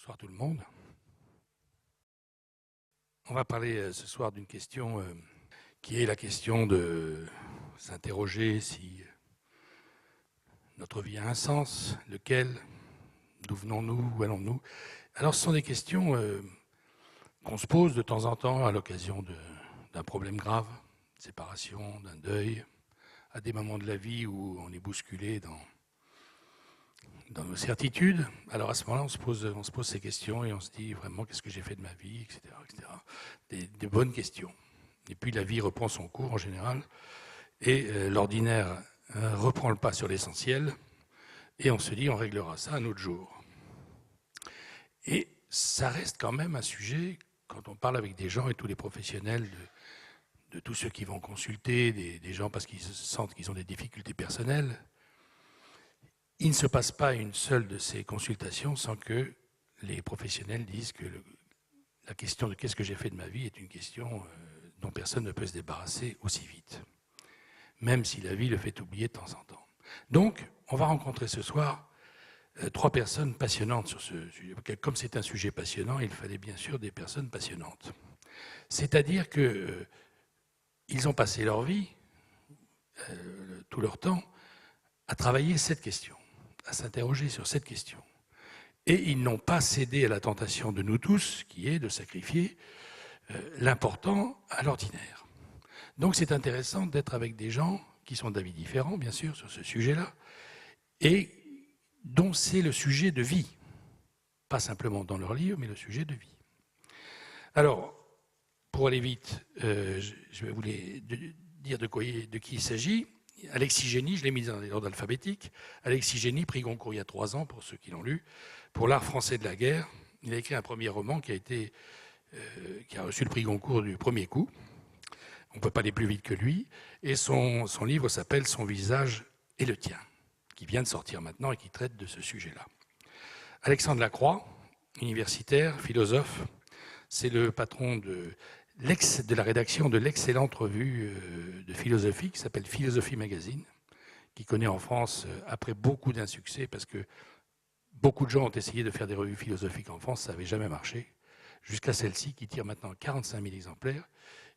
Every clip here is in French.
Bonsoir tout le monde. On va parler ce soir d'une question qui est la question de s'interroger si notre vie a un sens, lequel, d'où venons-nous, où allons-nous. Alors ce sont des questions qu'on se pose de temps en temps à l'occasion d'un problème grave, de séparation, d'un deuil, à des moments de la vie où on est bousculé dans nos certitudes. Alors à ce moment-là, on se pose ces questions et on se dit vraiment qu'est-ce que j'ai fait de ma vie, etc. Des bonnes questions. Et puis la vie reprend son cours en général et l'ordinaire reprend le pas sur l'essentiel et on se dit on réglera ça un autre jour. Et ça reste quand même un sujet, quand on parle avec des gens et tous les professionnels, de tous ceux qui vont consulter, des gens parce qu'ils sentent qu'ils ont des difficultés personnelles, il ne se passe pas une seule de ces consultations sans que les professionnels disent que la question de qu'est-ce que j'ai fait de ma vie est une question dont personne ne peut se débarrasser aussi vite, même si la vie le fait oublier de temps en temps. Donc, on va rencontrer ce soir trois personnes passionnantes sur ce sujet. Comme c'est un sujet passionnant, il fallait bien sûr des personnes passionnantes. C'est-à-dire qu'ils ont passé leur vie, tout leur temps, à travailler cette question, à s'interroger sur cette question. Et ils n'ont pas cédé à la tentation de nous tous, qui est de sacrifier l'important à l'ordinaire. Donc c'est intéressant d'être avec des gens qui sont d'avis différents, bien sûr, sur ce sujet-là, et dont c'est le sujet de vie. Pas simplement dans leur livre, mais le sujet de vie. Alors, pour aller vite, je vais vous dire de qui il s'agit. Alexis Génie, je l'ai mis dans l'ordre alphabétique. Alexis Génie, prix Goncourt il y a 3 ans, pour ceux qui l'ont lu, pour l'art français de la guerre. Il a écrit un premier roman qui a reçu le prix Goncourt du premier coup. On ne peut pas aller plus vite que lui. Et son livre s'appelle « Son visage et le tien », qui vient de sortir maintenant et qui traite de ce sujet-là. Alexandre Lacroix, universitaire, philosophe, c'est le patron de la rédaction de l'excellente revue de philosophie qui s'appelle Philosophie Magazine, qui connaît en France, après beaucoup d'insuccès, parce que beaucoup de gens ont essayé de faire des revues philosophiques en France, ça n'avait jamais marché, jusqu'à celle-ci qui tire maintenant 45 000 exemplaires.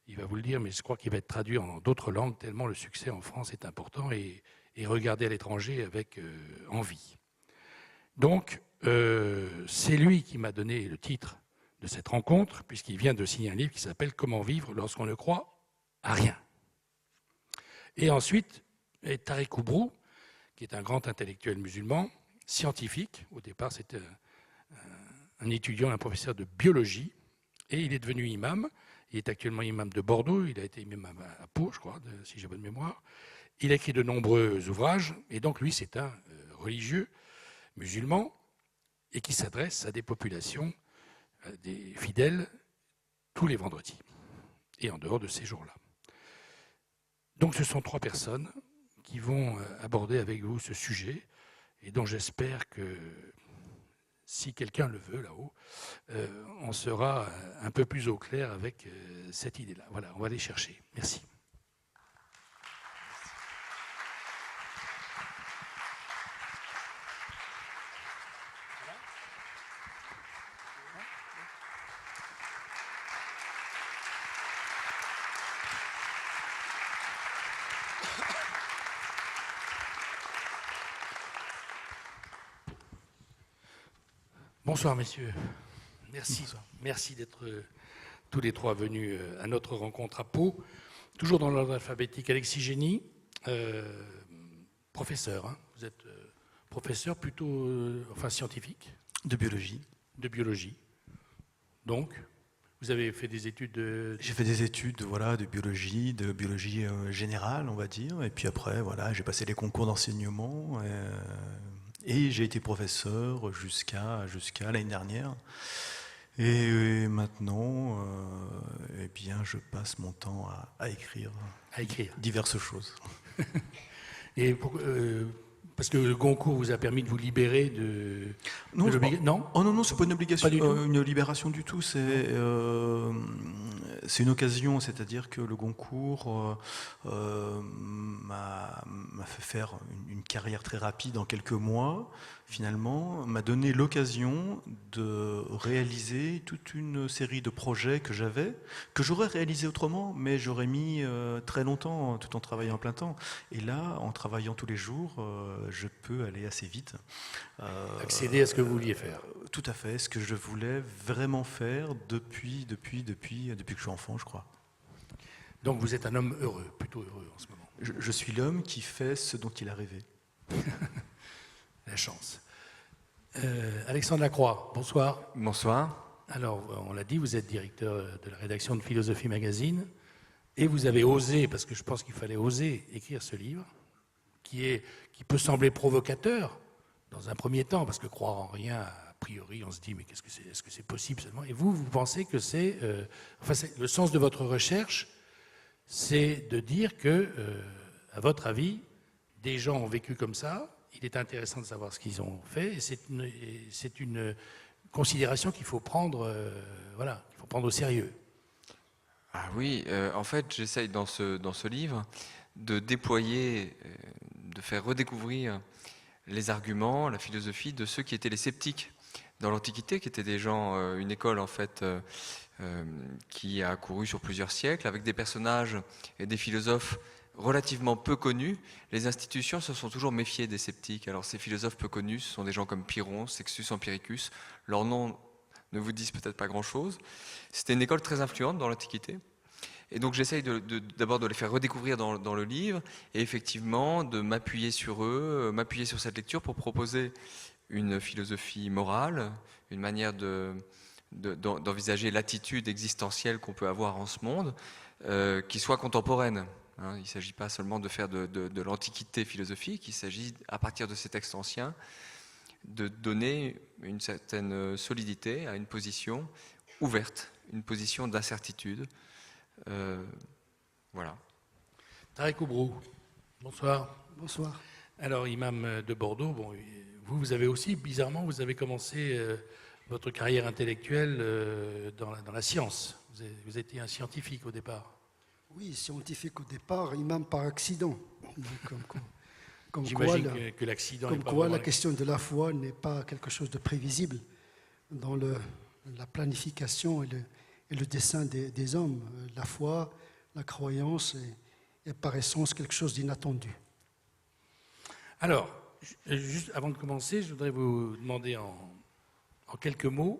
Il va vous le dire, mais je crois qu'il va être traduit en d'autres langues, tellement le succès en France est important et regardé à l'étranger avec envie. Donc, c'est lui qui m'a donné le titre de cette rencontre, puisqu'il vient de signer un livre qui s'appelle « Comment vivre lorsqu'on ne croit à rien ». Et ensuite, Tariq Oubrou, qui est un grand intellectuel musulman, scientifique. Au départ, c'était un étudiant, un professeur de biologie, et il est devenu imam. Il est actuellement imam de Bordeaux, il a été imam à Pau, je crois, si j'ai bonne mémoire. Il a écrit de nombreux ouvrages, et donc lui, c'est un religieux musulman, et qui s'adresse à des populations, des fidèles, tous les vendredis, et en dehors de ces jours-là. Donc ce sont 3 personnes qui vont aborder avec vous ce sujet, et dont j'espère que, si quelqu'un le veut là-haut, on sera un peu plus au clair avec cette idée-là. Voilà, on va les chercher. Merci. Bonsoir, messieurs. Merci. Bonsoir. Merci d'être tous les 3 venus à notre rencontre à Pau. Toujours dans l'ordre alphabétique, Alexis Génie, professeur. Hein. Vous êtes professeur plutôt scientifique. De biologie. De biologie. Donc, vous avez fait des études de... J'ai fait des études de biologie générale, on va dire. Et puis après, voilà, j'ai passé les concours d'enseignement. Et j'ai été professeur jusqu'à l'année dernière. Et maintenant, eh bien, je passe mon temps à écrire. À écrire. Diverses choses. Et parce que le Goncourt vous a permis de vous libérer de... Non, non, oh non, c'est pas une obligation, pas du tout. une libération du tout. c'est une occasion, c'est-à-dire que le Goncourt m'a fait faire une carrière très rapide en quelques mois, finalement, m'a donné l'occasion de réaliser toute une série de projets que j'aurais réalisé autrement, mais j'aurais mis très longtemps tout en travaillant en plein temps. Et là, en travaillant tous les jours, je peux aller assez vite. Accéder à ce que vous vouliez faire. Tout à fait, ce que je voulais vraiment faire depuis que je suis enfant, je crois. Donc vous êtes un homme heureux, plutôt heureux en ce moment. Je suis l'homme qui fait ce dont il a rêvé. La chance. Alexandre Lacroix, bonsoir. Bonsoir. Alors, on l'a dit, vous êtes directeur de la rédaction de Philosophie Magazine, et vous avez osé, parce que je pense qu'il fallait oser écrire ce livre, qui peut sembler provocateur dans un premier temps, parce que croire en rien, a priori, on se dit, mais est-ce que c'est possible seulement? Et vous pensez que c'est le sens de votre recherche, c'est de dire que, à votre avis, des gens ont vécu comme ça, il est intéressant de savoir ce qu'ils ont fait, et c'est une considération qu'il faut prendre, qu'il faut prendre au sérieux. Ah oui, en fait, j'essaye dans ce livre de déployer, de faire redécouvrir les arguments, la philosophie de ceux qui étaient les sceptiques dans l'Antiquité, qui étaient des gens, une école en fait, qui a couru sur plusieurs siècles, avec des personnages et des philosophes relativement peu connus. Les institutions se sont toujours méfiées des sceptiques. Alors ces philosophes peu connus, ce sont des gens comme Pyrrhon, Sextus Empiricus. Leurs noms ne vous disent peut-être pas grand-chose. C'était une école très influente dans l'Antiquité. Et donc j'essaye d'abord de les faire redécouvrir dans le livre, et effectivement de m'appuyer sur eux, m'appuyer sur cette lecture pour proposer une philosophie morale, une manière d'envisager l'attitude existentielle qu'on peut avoir en ce monde, qui soit contemporaine. Il ne s'agit pas seulement de faire de l'antiquité philosophique, il s'agit, à partir de ces textes anciens, de donner une certaine solidité à une position ouverte, une position d'incertitude. Voilà. Tarek Oubrou, bonsoir. Bonsoir. Alors, imam de Bordeaux, bon, vous avez aussi, bizarrement, vous avez commencé votre carrière intellectuelle dans la science. Vous étiez un scientifique au départ. Oui, scientifique au départ, imam par accident. J'imagine que l'accident n'est pas Comme quoi, vraiment... la question de la foi n'est pas quelque chose de prévisible dans la planification et le dessein des hommes. La foi, la croyance est par essence quelque chose d'inattendu. Alors, juste avant de commencer, je voudrais vous demander en quelques mots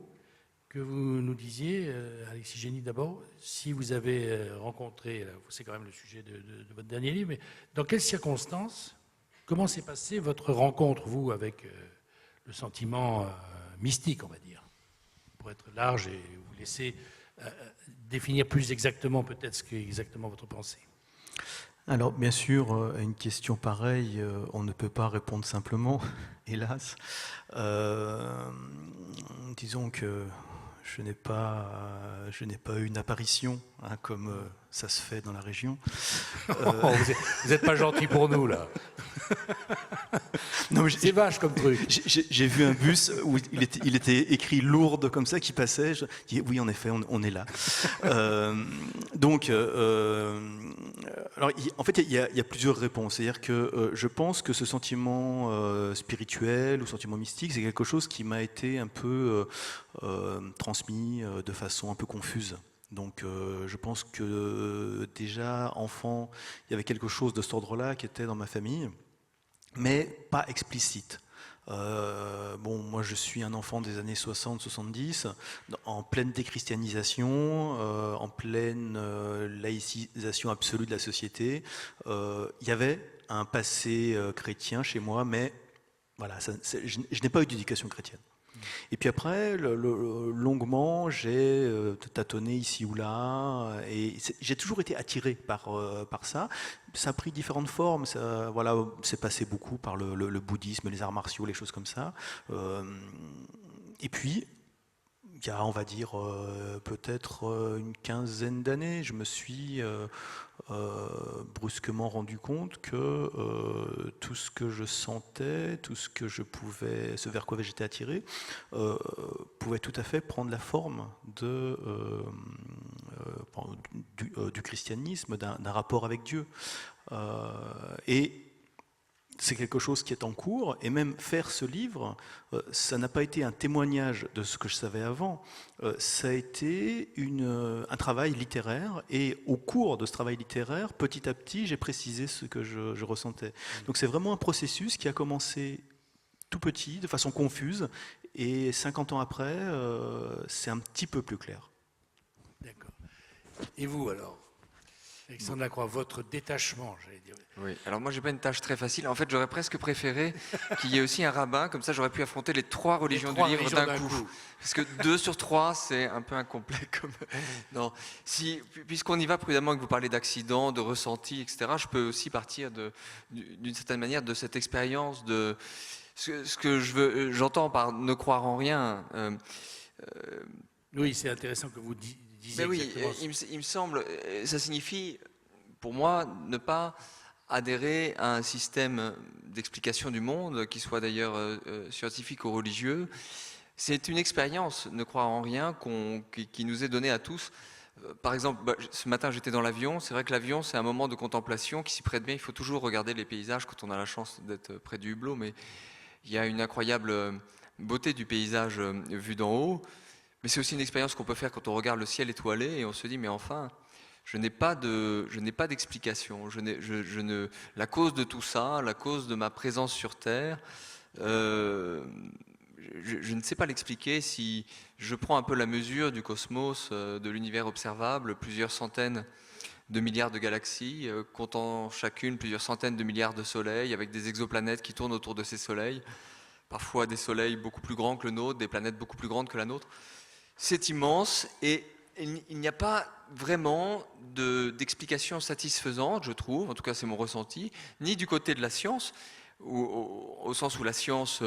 que vous nous disiez, Alexis Génie d'abord, si vous avez rencontré, c'est quand même le sujet de votre dernier livre, mais dans quelles circonstances, comment s'est passée votre rencontre, vous, avec le sentiment mystique, on va dire, pour être large et vous laisser définir plus exactement peut-être ce qu'est exactement votre pensée. Alors, bien sûr, à une question pareille, on ne peut pas répondre simplement, hélas. Disons que je n'ai pas eu une apparition, comme ça se fait dans la région. Vous n'êtes pas gentil pour nous, là. C'est vache comme truc. J'ai vu un bus où il était écrit Lourdes comme ça qui passait. Je dis oui, en effet, on est là. Alors, en fait, il y a plusieurs réponses. C'est-à-dire que je pense que ce sentiment spirituel ou sentiment mystique, c'est quelque chose qui m'a été un peu transmis de façon un peu confuse. Donc je pense que déjà, enfant, il y avait quelque chose de cet ordre-là qui était dans ma famille, mais pas explicite. Moi je suis un enfant des années 60-70, en pleine déchristianisation, en pleine laïcisation absolue de la société. Il y avait un passé chrétien chez moi, mais voilà, je n'ai pas eu d'éducation chrétienne. Et puis après, longuement, j'ai tâtonné ici ou là, et j'ai toujours été attiré par ça. Ça a pris différentes formes. C'est passé beaucoup par le bouddhisme, les arts martiaux, les choses comme ça. Et puis, il y a, on va dire, peut-être une quinzaine d'années, je me suis brusquement rendu compte que tout ce que je sentais, tout ce que je pouvais, ce vers quoi j'étais attiré, pouvait tout à fait prendre la forme du christianisme, d'un rapport avec Dieu. Et c'est quelque chose qui est en cours, et même faire ce livre, ça n'a pas été un témoignage de ce que je savais avant, ça a été un travail littéraire, et au cours de ce travail littéraire, petit à petit, j'ai précisé ce que je ressentais. Donc c'est vraiment un processus qui a commencé tout petit, de façon confuse, et 50 ans après, c'est un petit peu plus clair. D'accord. Et vous alors, Alexandre Lacroix, votre détachement, j'allais dire. Oui, alors moi j'ai pas une tâche très facile. En fait, j'aurais presque préféré qu'il y ait aussi un rabbin, comme ça j'aurais pu affronter les 3 religions du livre d'un coup. Parce que 2 sur 3, c'est un peu incomplet. Non, puisqu'on y va prudemment et que vous parlez d'accidents, de ressentis, etc., je peux aussi partir d'une certaine manière de cette expérience de ce que j'entends par ne croire en rien. Oui, c'est intéressant que vous disiez. Mais oui, il me semble, ça signifie, pour moi, ne pas adhérer à un système d'explication du monde, qui soit d'ailleurs scientifique ou religieux. C'est une expérience, ne croire en rien, qui nous est donnée à tous. Par exemple, ce matin j'étais dans l'avion, c'est vrai que l'avion c'est un moment de contemplation qui s'y prête bien, il faut toujours regarder les paysages quand on a la chance d'être près du hublot, mais il y a une incroyable beauté du paysage vu d'en haut. Mais c'est aussi une expérience qu'on peut faire quand on regarde le ciel étoilé et on se dit mais enfin, je n'ai pas d'explication. La cause de tout ça, la cause de ma présence sur Terre, je ne sais pas l'expliquer. Si je prends un peu la mesure du cosmos, de l'univers observable, plusieurs centaines de milliards de galaxies, comptant chacune plusieurs centaines de milliards de soleils, avec des exoplanètes qui tournent autour de ces soleils, parfois des soleils beaucoup plus grands que le nôtre, des planètes beaucoup plus grandes que la nôtre. C'est immense et il n'y a pas vraiment d'explication satisfaisante, je trouve, en tout cas c'est mon ressenti, ni du côté de la science, au sens où la science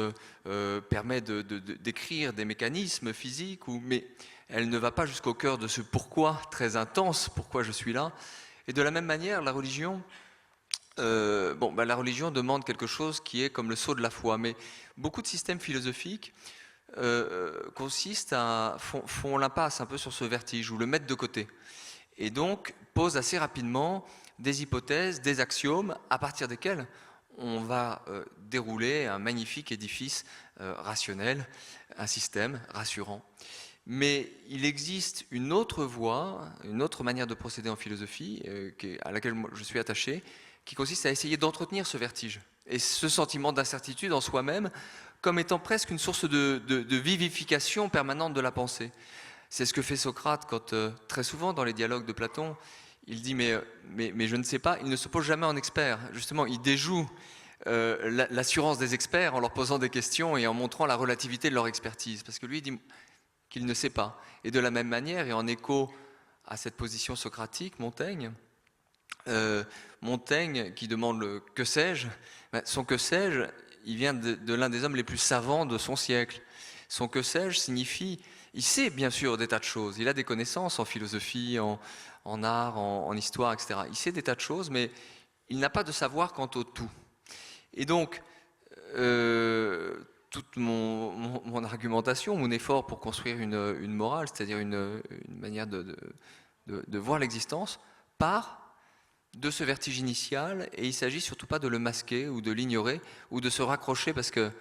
permet d'écrire des mécanismes physiques, mais elle ne va pas jusqu'au cœur de ce pourquoi très intense, pourquoi je suis là. Et de la même manière, la religion, la religion demande quelque chose qui est comme le sceau de la foi, mais beaucoup de systèmes philosophiques font l'impasse un peu sur ce vertige ou le mettent de côté et donc posent assez rapidement des hypothèses, des axiomes à partir desquels on va dérouler un magnifique édifice rationnel, un système rassurant. Mais il existe une autre voie, une autre manière de procéder en philosophie à laquelle je suis attaché, qui consiste à essayer d'entretenir ce vertige et ce sentiment d'incertitude en soi-même comme étant presque une source de vivification permanente de la pensée. C'est ce que fait Socrate quand, très souvent dans les dialogues de Platon, il dit mais je ne sais pas, il ne se pose jamais en expert. Justement, il déjoue l'assurance des experts en leur posant des questions et en montrant la relativité de leur expertise. Parce que lui, il dit qu'il ne sait pas. Et de la même manière, et en écho à cette position socratique, Montaigne qui demande le « que sais-je », son « que sais-je », il vient de l'un des hommes les plus savants de son siècle. Son « que sais-je » signifie, il sait bien sûr des tas de choses, il a des connaissances en philosophie, en art, en histoire, etc. Il sait des tas de choses, mais il n'a pas de savoir quant au tout. Et donc, toute mon argumentation, mon effort pour construire une morale, c'est-à-dire une manière de voir l'existence, part de ce vertige initial, et il ne s'agit surtout pas de le masquer ou de l'ignorer ou de se raccrocher parce que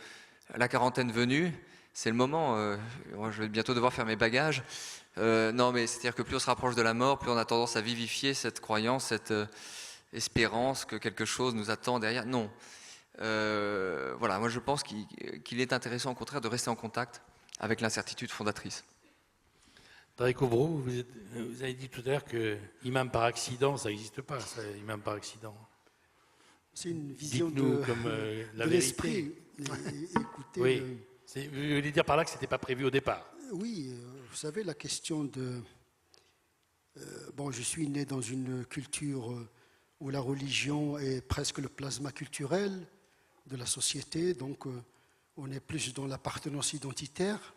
la quarantaine venue, c'est le moment, moi je vais bientôt devoir faire mes bagages. Non, mais c'est-à-dire que plus on se rapproche de la mort, plus on a tendance à vivifier cette croyance, cette espérance que quelque chose nous attend derrière. Non. Voilà, moi je pense qu'il est intéressant au contraire de rester en contact avec l'incertitude fondatrice. Enrico Bro, vous avez dit tout à l'heure que imam par accident, ça n'existe pas, ça, imam par accident. C'est une vision comme la de vérité. Écoutez, oui. Vous voulez dire par là que ce n'était pas prévu au départ? Oui, vous savez, la question de... je suis né dans une culture où la religion est presque le plasma culturel de la société, donc on est plus dans l'appartenance identitaire.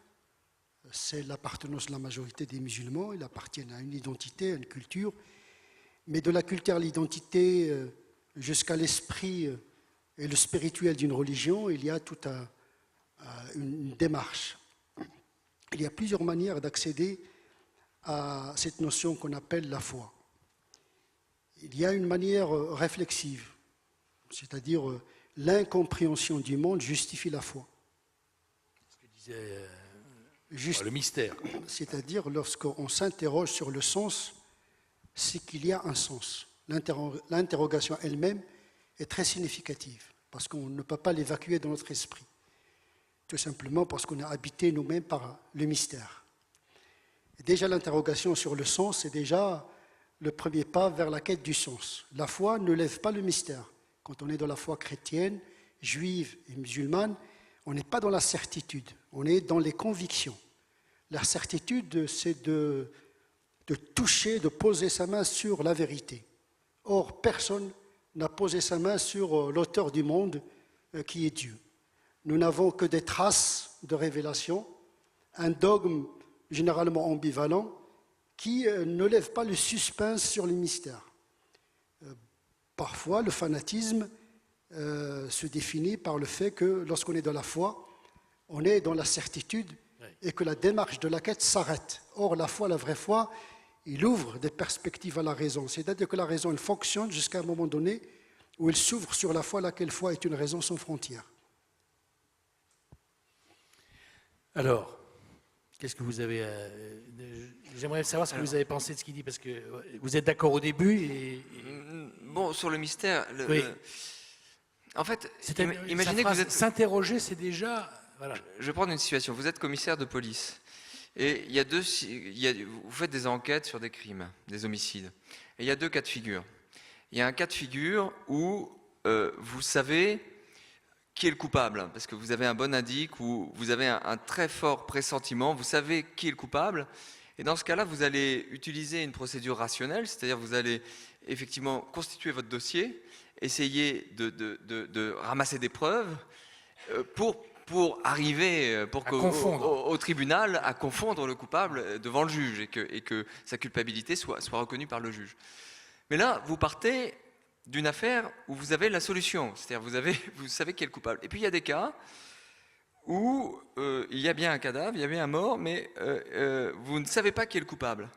C'est l'appartenance de la majorité des musulmans, ils appartiennent à une identité, à une culture, mais de la culture à l'identité jusqu'à l'esprit et le spirituel d'une religion, il y a toute une démarche. Il y a plusieurs manières d'accéder à cette notion qu'on appelle la foi. Il y a une manière réflexive, c'est-à-dire l'incompréhension du monde justifie la foi. Ce que disait le mystère. C'est-à-dire lorsqu'on s'interroge sur le sens, c'est qu'il y a un sens. L'interrogation elle-même est très significative, parce qu'on ne peut pas l'évacuer dans notre esprit, tout simplement parce qu'on est habité nous-mêmes par le mystère. Et déjà l'interrogation sur le sens, c'est déjà le premier pas vers la quête du sens. La foi ne lève pas le mystère. Quand on est dans la foi chrétienne, juive et musulmane, on n'est pas dans la certitude, on est dans les convictions. La certitude, c'est de toucher, de poser sa main sur la vérité. Or, personne n'a posé sa main sur l'auteur du monde, qui est Dieu. Nous n'avons que des traces de révélation, un dogme généralement ambivalent qui ne lève pas le suspense sur le mystère. Parfois, le fanatisme se définit par le fait que lorsqu'on est dans la foi, on est dans la certitude et que la démarche de la quête s'arrête. Or, la foi, la vraie foi, il ouvre des perspectives à la raison. C'est-à-dire que la raison, elle fonctionne jusqu'à un moment donné où elle s'ouvre sur la foi, laquelle foi est une raison sans frontières. Alors, qu'est-ce que vous avez... J'aimerais savoir ce que vous avez pensé de ce qu'il dit, parce que vous êtes d'accord au début Bon, sur le mystère... Oui. En fait, imaginez que vous êtes... S'interroger, c'est déjà... Voilà. Je vais prendre une situation. Vous êtes commissaire de police. Et vous faites des enquêtes sur des crimes, des homicides. Et il y a deux cas de figure. Il y a un cas de figure où vous savez qui est le coupable, parce que vous avez un bon indice ou vous avez un très fort pressentiment, vous savez qui est le coupable. Et dans ce cas-là, vous allez utiliser une procédure rationnelle, c'est-à-dire vous allez effectivement constituer votre dossier, essayer de ramasser des preuves pour arriver au tribunal à confondre le coupable devant le juge et que sa culpabilité soit reconnue par le juge. Mais là, vous partez d'une affaire où vous avez la solution, c'est-à-dire vous savez qui est le coupable. Et puis il y a des cas où il y a bien un cadavre, il y a bien un mort, mais vous ne savez pas qui est le coupable.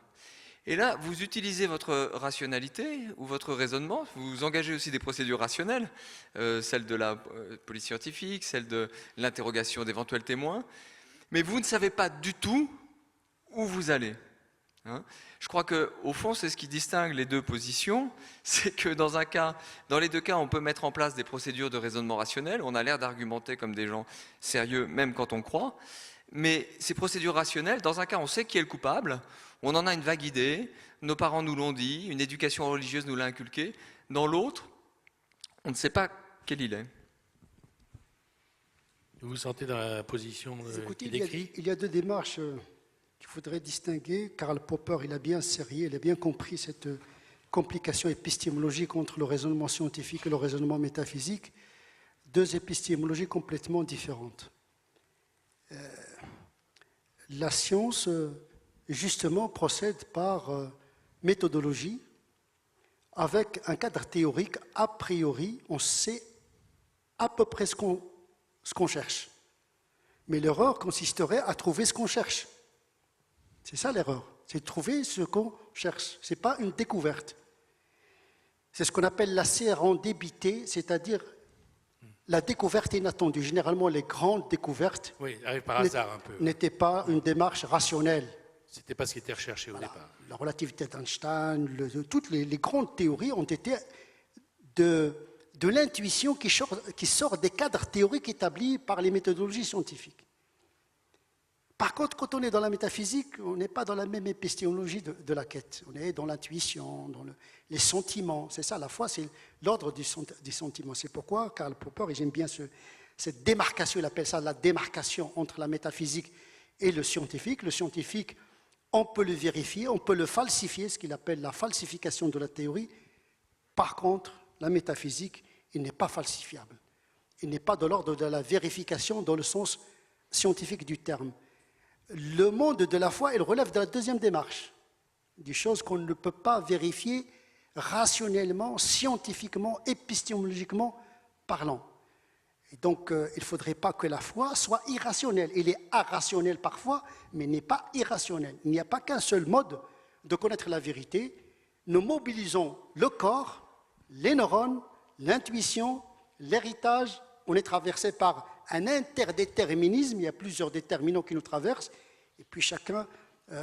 Et là, vous utilisez votre rationalité ou votre raisonnement, vous engagez aussi des procédures rationnelles, celle de la police scientifique, celle de l'interrogation d'éventuels témoins, mais vous ne savez pas du tout où vous allez. Je crois qu'au fond, c'est ce qui distingue les deux positions, c'est que dans les deux cas, on peut mettre en place des procédures de raisonnement rationnel, on a l'air d'argumenter comme des gens sérieux, même quand on croit, mais ces procédures rationnelles, dans un cas, on sait qui est le coupable, on en a une vague idée, nos parents nous l'ont dit, une éducation religieuse nous l'a inculqué. Dans l'autre, on ne sait pas quel il est. Vous vous sentez dans la position Écoutez, qu'il décrit ? il y a deux démarches qu'il faudrait distinguer. Karl Popper, il a bien serré, il a bien compris cette complication épistémologique entre le raisonnement scientifique et le raisonnement métaphysique. Deux épistémologies complètement différentes. La science... justement, procède par méthodologie, avec un cadre théorique. A priori, on sait à peu près ce qu'on cherche. Mais l'erreur consisterait à trouver ce qu'on cherche. C'est ça l'erreur, c'est trouver ce qu'on cherche. Ce n'est pas une découverte. C'est ce qu'on appelle la sérendipité, c'est-à-dire la découverte inattendue. Généralement, les grandes découvertes n'étaient pas une démarche rationnelle. Ce n'était pas ce qui était recherché au départ. La relativité d'Einstein, toutes les grandes théories ont été de l'intuition qui sort des cadres théoriques établis par les méthodologies scientifiques. Par contre, quand on est dans la métaphysique, on n'est pas dans la même épistémologie de la quête. On est dans l'intuition, dans les sentiments. C'est ça, la foi, c'est l'ordre des sentiments. C'est pourquoi Karl Popper, et j'aime bien cette démarcation, il appelle ça la démarcation entre la métaphysique et le scientifique. Le scientifique, on peut le vérifier, on peut le falsifier, ce qu'il appelle la falsification de la théorie. Par contre, la métaphysique, il n'est pas falsifiable. Il n'est pas de l'ordre de la vérification dans le sens scientifique du terme. Le monde de la foi, il relève de la deuxième démarche, des choses qu'on ne peut pas vérifier rationnellement, scientifiquement, épistémologiquement parlant. Et donc, il ne faudrait pas que la foi soit irrationnelle. Il est irrationnel parfois, mais n'est pas irrationnel. Il n'y a pas qu'un seul mode de connaître la vérité. Nous mobilisons le corps, les neurones, l'intuition, l'héritage. On est traversé par un interdéterminisme. Il y a plusieurs déterminants qui nous traversent. Et puis chacun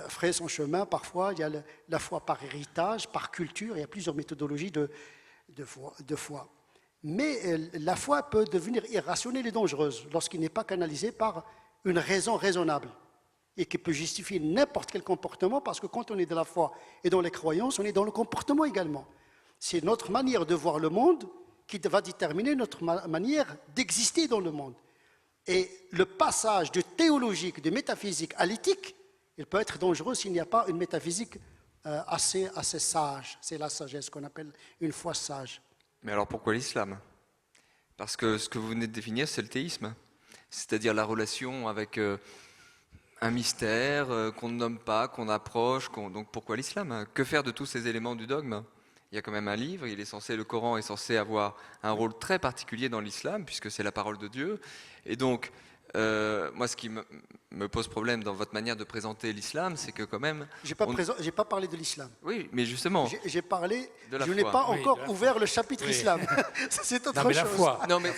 ferait son chemin. Parfois, il y a la foi par héritage, par culture. Il y a plusieurs méthodologies de foi. Mais la foi peut devenir irrationnelle et dangereuse lorsqu'il n'est pas canalisé par une raison raisonnable et qui peut justifier n'importe quel comportement, parce que quand on est dans la foi et dans les croyances, on est dans le comportement également. C'est notre manière de voir le monde qui va déterminer notre manière d'exister dans le monde. Et le passage de théologique, de métaphysique à l'éthique, il peut être dangereux s'il n'y a pas une métaphysique assez sage. C'est la sagesse qu'on appelle une foi sage. Mais alors pourquoi l'islam? Parce que ce que vous venez de définir, c'est le théisme. C'est-à-dire la relation avec un mystère qu'on ne nomme pas, qu'on approche. Donc pourquoi l'islam? Que faire de tous ces éléments du dogme? Il y a quand même un livre, le Coran est censé avoir un rôle très particulier dans l'islam, puisque c'est la parole de Dieu. Et donc, moi, ce qui me pose problème dans votre manière de présenter l'islam, c'est que quand même... J'ai pas parlé de l'islam. Oui, mais justement... J'ai parlé... De la je foi. n'ai pas encore Oui, ouvert le chapitre islam. C'est autre Non, mais chose. la foi. Non, mais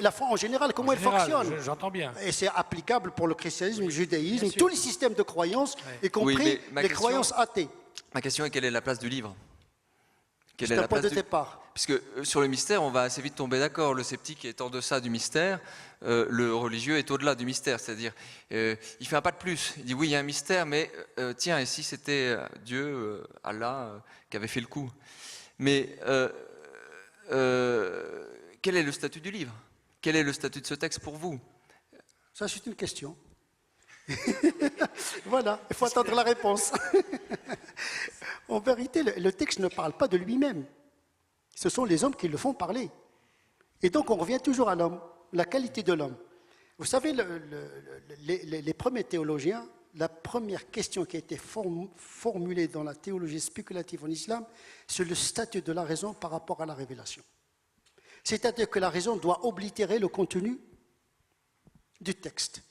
La foi en général, comment elle fonctionne? J'entends bien. Et c'est applicable pour le christianisme, le judaïsme, bien sûr. tous les systèmes de croyances, y compris Oui, mais ma les question- croyances athées. ma question est, quelle est la place du livre? Quelle C'est est un la point place de du... départ. Puisque sur le mystère, on va assez vite tomber d'accord. Le sceptique est en deçà du mystère, le religieux est au-delà du mystère. C'est-à-dire, il fait un pas de plus. Il dit oui, il y a un mystère, mais tiens, et si c'était Dieu, Allah, qui avait fait le coup? Mais quel est le statut du livre? Quel est le statut de ce texte pour vous? Ça, c'est une question. Voilà, il faut attendre la réponse. En vérité, le texte ne parle pas de lui-même. Ce sont les hommes qui le font parler. Et donc, on revient toujours à l'homme, la qualité de l'homme. Vous savez, les premiers théologiens, la première question qui a été formulée dans la théologie spéculative en islam, c'est le statut de la raison par rapport à la révélation. C'est-à-dire que la raison doit oblitérer le contenu du texte.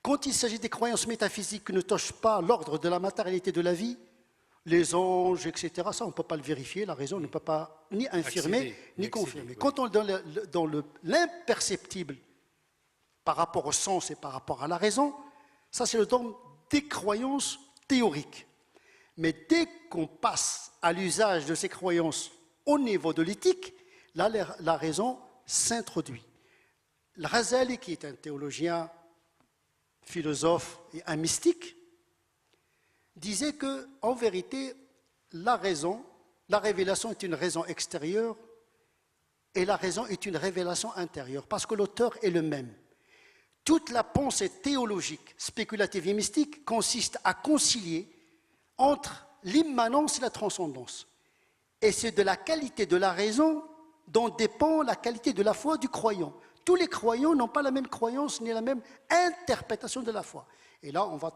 Quand il s'agit des croyances métaphysiques qui ne touchent pas l'ordre de la matérialité de la vie, les anges, etc., ça, on ne peut pas le vérifier, la raison ne peut pas ni infirmer, ni confirmer. Quand on est dans l'imperceptible par rapport au sens et par rapport à la raison, ça, c'est le domaine des croyances théoriques. Mais dès qu'on passe à l'usage de ces croyances au niveau de l'éthique, là, la raison s'introduit. Al-Ghazali, qui est un théologien, philosophe et un mystique, disait que, en vérité, la révélation est une raison extérieure et la raison est une révélation intérieure, parce que l'auteur est le même. Toute la pensée théologique, spéculative et mystique consiste à concilier entre l'immanence et la transcendance. Et c'est de la qualité de la raison dont dépend la qualité de la foi du croyant. Tous les croyants n'ont pas la même croyance ni la même interprétation de la foi. Et là, on va